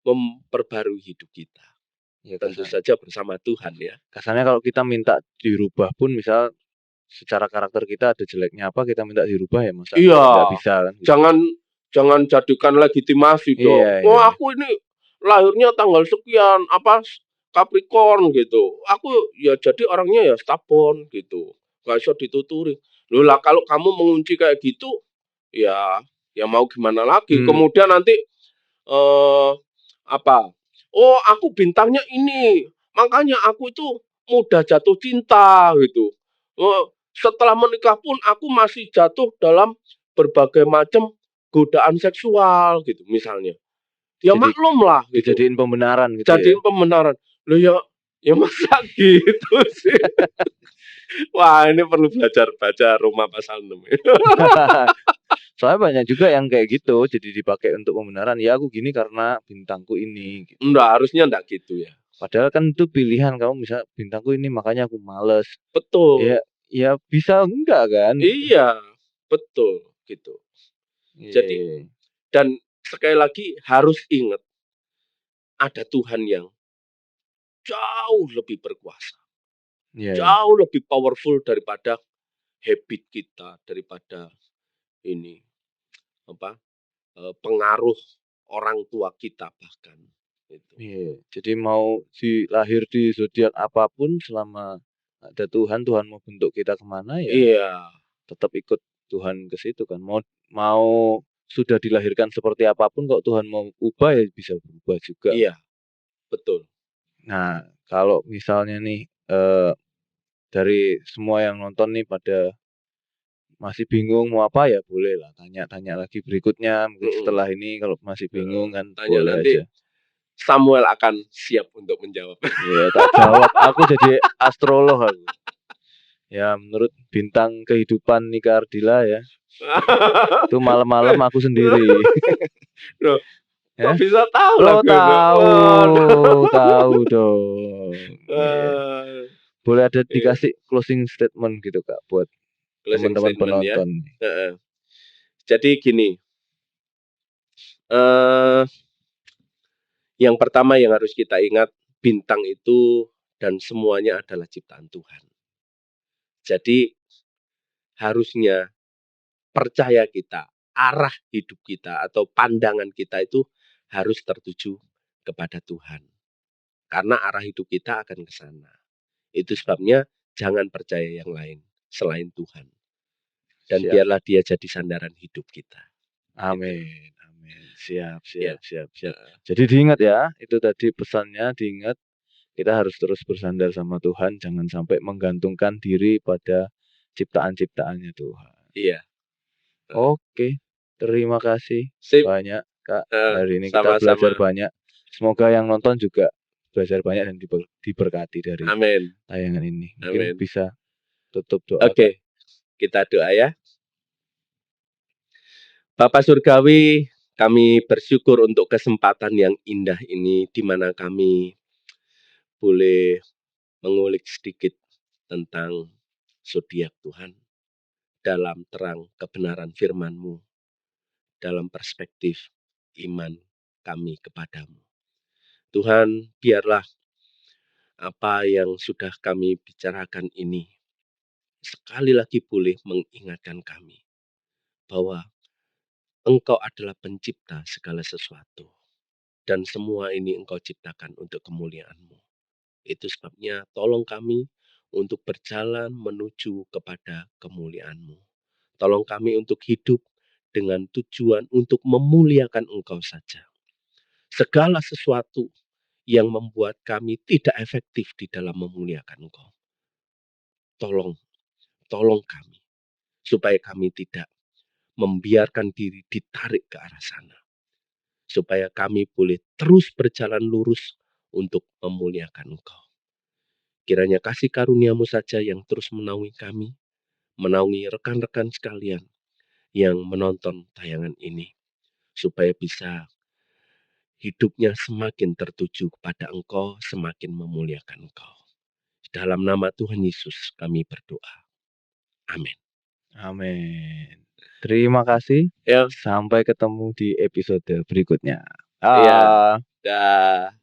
[SPEAKER 2] memperbarui hidup kita. Tentu saja bersama Tuhan ya.
[SPEAKER 1] Kasarnya kalau kita minta dirubah pun, misal secara karakter kita ada jeleknya apa, kita minta dirubah ya masa nggak bisa kan.
[SPEAKER 2] Jangan Jangan jadikan legitimasi
[SPEAKER 1] Iya,
[SPEAKER 2] dong.
[SPEAKER 1] iya,
[SPEAKER 2] Oh,
[SPEAKER 1] iya.
[SPEAKER 2] aku ini lahirnya tanggal sekian, Capricorn gitu. Aku ya jadi orangnya ya stubborn gitu. Gak bisa dituturi. Loh lah kalau kamu mengunci kayak gitu, ya mau gimana lagi. Kemudian nanti eh apa? Oh, aku bintangnya ini. Makanya aku itu mudah jatuh cinta gitu. Oh, setelah menikah pun aku masih jatuh dalam berbagai macam godaan seksual gitu misalnya. Ya
[SPEAKER 1] Jadi
[SPEAKER 2] maklum lah gitu.
[SPEAKER 1] dijadiin pembenaran gitu ya.
[SPEAKER 2] Jadiin pembenaran. Loh ya masa gitu sih. Wah, ini perlu belajar baca Roma pasal 6.
[SPEAKER 1] Soalnya banyak juga yang kayak gitu, jadi dipakai untuk pembenaran. Ya aku gini karena bintangku ini. Gitu.
[SPEAKER 2] Enggak, harusnya enggak gitu ya.
[SPEAKER 1] Padahal kan itu pilihan kamu bisa bintangku ini makanya aku males.
[SPEAKER 2] Betul.
[SPEAKER 1] Ya bisa enggak kan?
[SPEAKER 2] Iya, betul gitu. Jadi
[SPEAKER 1] Iya.
[SPEAKER 2] dan sekali lagi harus ingat ada Tuhan yang jauh lebih berkuasa,
[SPEAKER 1] Iya.
[SPEAKER 2] jauh lebih powerful daripada habit kita, daripada ini apa pengaruh orang tua kita bahkan. Gitu.
[SPEAKER 1] Iya. Jadi mau lahir di zodiak apapun selama ada Tuhan, Tuhan mau bentuk kita kemana ya
[SPEAKER 2] Iya,
[SPEAKER 1] tetap ikut Tuhan ke situ kan. Mau sudah dilahirkan seperti apapun kok Tuhan mau ubah ya bisa berubah juga.
[SPEAKER 2] iya, betul.
[SPEAKER 1] Nah, kalau misalnya nih dari semua yang nonton nih pada masih bingung mau apa ya boleh lah tanya-tanya lagi berikutnya mungkin setelah ini kalau masih bingung kan
[SPEAKER 2] Tanya
[SPEAKER 1] boleh
[SPEAKER 2] nanti
[SPEAKER 1] aja.
[SPEAKER 2] Samuel akan siap untuk menjawab.
[SPEAKER 1] Iya, tak jawab. Aku jadi astrolog aku. Ya, menurut bintang kehidupan Nika Ardila ya. Itu malam-malam aku sendiri.
[SPEAKER 2] Loh, kok
[SPEAKER 1] Ya.
[SPEAKER 2] bisa tahu
[SPEAKER 1] Oh,
[SPEAKER 2] lagu itu?
[SPEAKER 1] tahu dong. Iya. Boleh ada
[SPEAKER 2] Iya,
[SPEAKER 1] dikasih closing statement gitu Kak buat
[SPEAKER 2] closing
[SPEAKER 1] teman-teman
[SPEAKER 2] statement ya.
[SPEAKER 1] penonton.
[SPEAKER 2] Jadi gini, eh yang pertama yang harus kita ingat, bintang itu dan semuanya adalah ciptaan Tuhan. Jadi harusnya percaya kita, arah hidup kita atau pandangan kita itu harus tertuju kepada Tuhan. Karena arah hidup kita akan ke sana. Itu sebabnya jangan percaya yang lain selain Tuhan. Dan
[SPEAKER 1] Siap.
[SPEAKER 2] biarlah dia jadi sandaran hidup kita.
[SPEAKER 1] Amin. Amin. Siap.
[SPEAKER 2] Ya.
[SPEAKER 1] Jadi diingat ya, itu tadi pesannya diingat. Kita harus terus bersandar sama Tuhan, jangan sampai menggantungkan diri pada ciptaan-ciptaannya Tuhan.
[SPEAKER 2] Iya.
[SPEAKER 1] Oke, terima kasih
[SPEAKER 2] Sip.
[SPEAKER 1] banyak Kak. Hari ini kita
[SPEAKER 2] Sama-sama.
[SPEAKER 1] belajar banyak. Semoga yang nonton juga belajar banyak dan diberkati dari
[SPEAKER 2] Amin.
[SPEAKER 1] tayangan ini.
[SPEAKER 2] Amin.
[SPEAKER 1] Mungkin bisa tutup doa.
[SPEAKER 2] Oke, kita doa ya. Bapak Surgawi, kami bersyukur untuk kesempatan yang indah ini di mana kami boleh mengulik sedikit tentang zodiak Tuhan dalam terang kebenaran firman-Mu, dalam perspektif iman kami kepadamu. Tuhan, biarlah apa yang sudah kami bicarakan ini sekali lagi boleh mengingatkan kami bahwa Engkau adalah pencipta segala sesuatu. Dan semua ini Engkau ciptakan untuk kemuliaan-Mu. Itu sebabnya tolong kami untuk berjalan menuju kepada kemuliaan-Mu. Tolong kami untuk hidup dengan tujuan untuk memuliakan Engkau saja. Segala sesuatu yang membuat kami tidak efektif di dalam memuliakan Engkau. Tolong kami supaya kami tidak membiarkan diri ditarik ke arah sana. Supaya kami boleh terus berjalan lurus untuk memuliakan Engkau. Kiranya kasih karunia-Mu saja yang terus menaungi kami, menaungi rekan-rekan sekalian yang menonton tayangan ini, supaya bisa hidupnya semakin tertuju kepada Engkau, semakin memuliakan Engkau. Dalam nama Tuhan Yesus kami berdoa. Amin.
[SPEAKER 1] Amin. Terima kasih.
[SPEAKER 2] Ya.
[SPEAKER 1] Sampai ketemu di episode berikutnya.
[SPEAKER 2] Iya. Dah.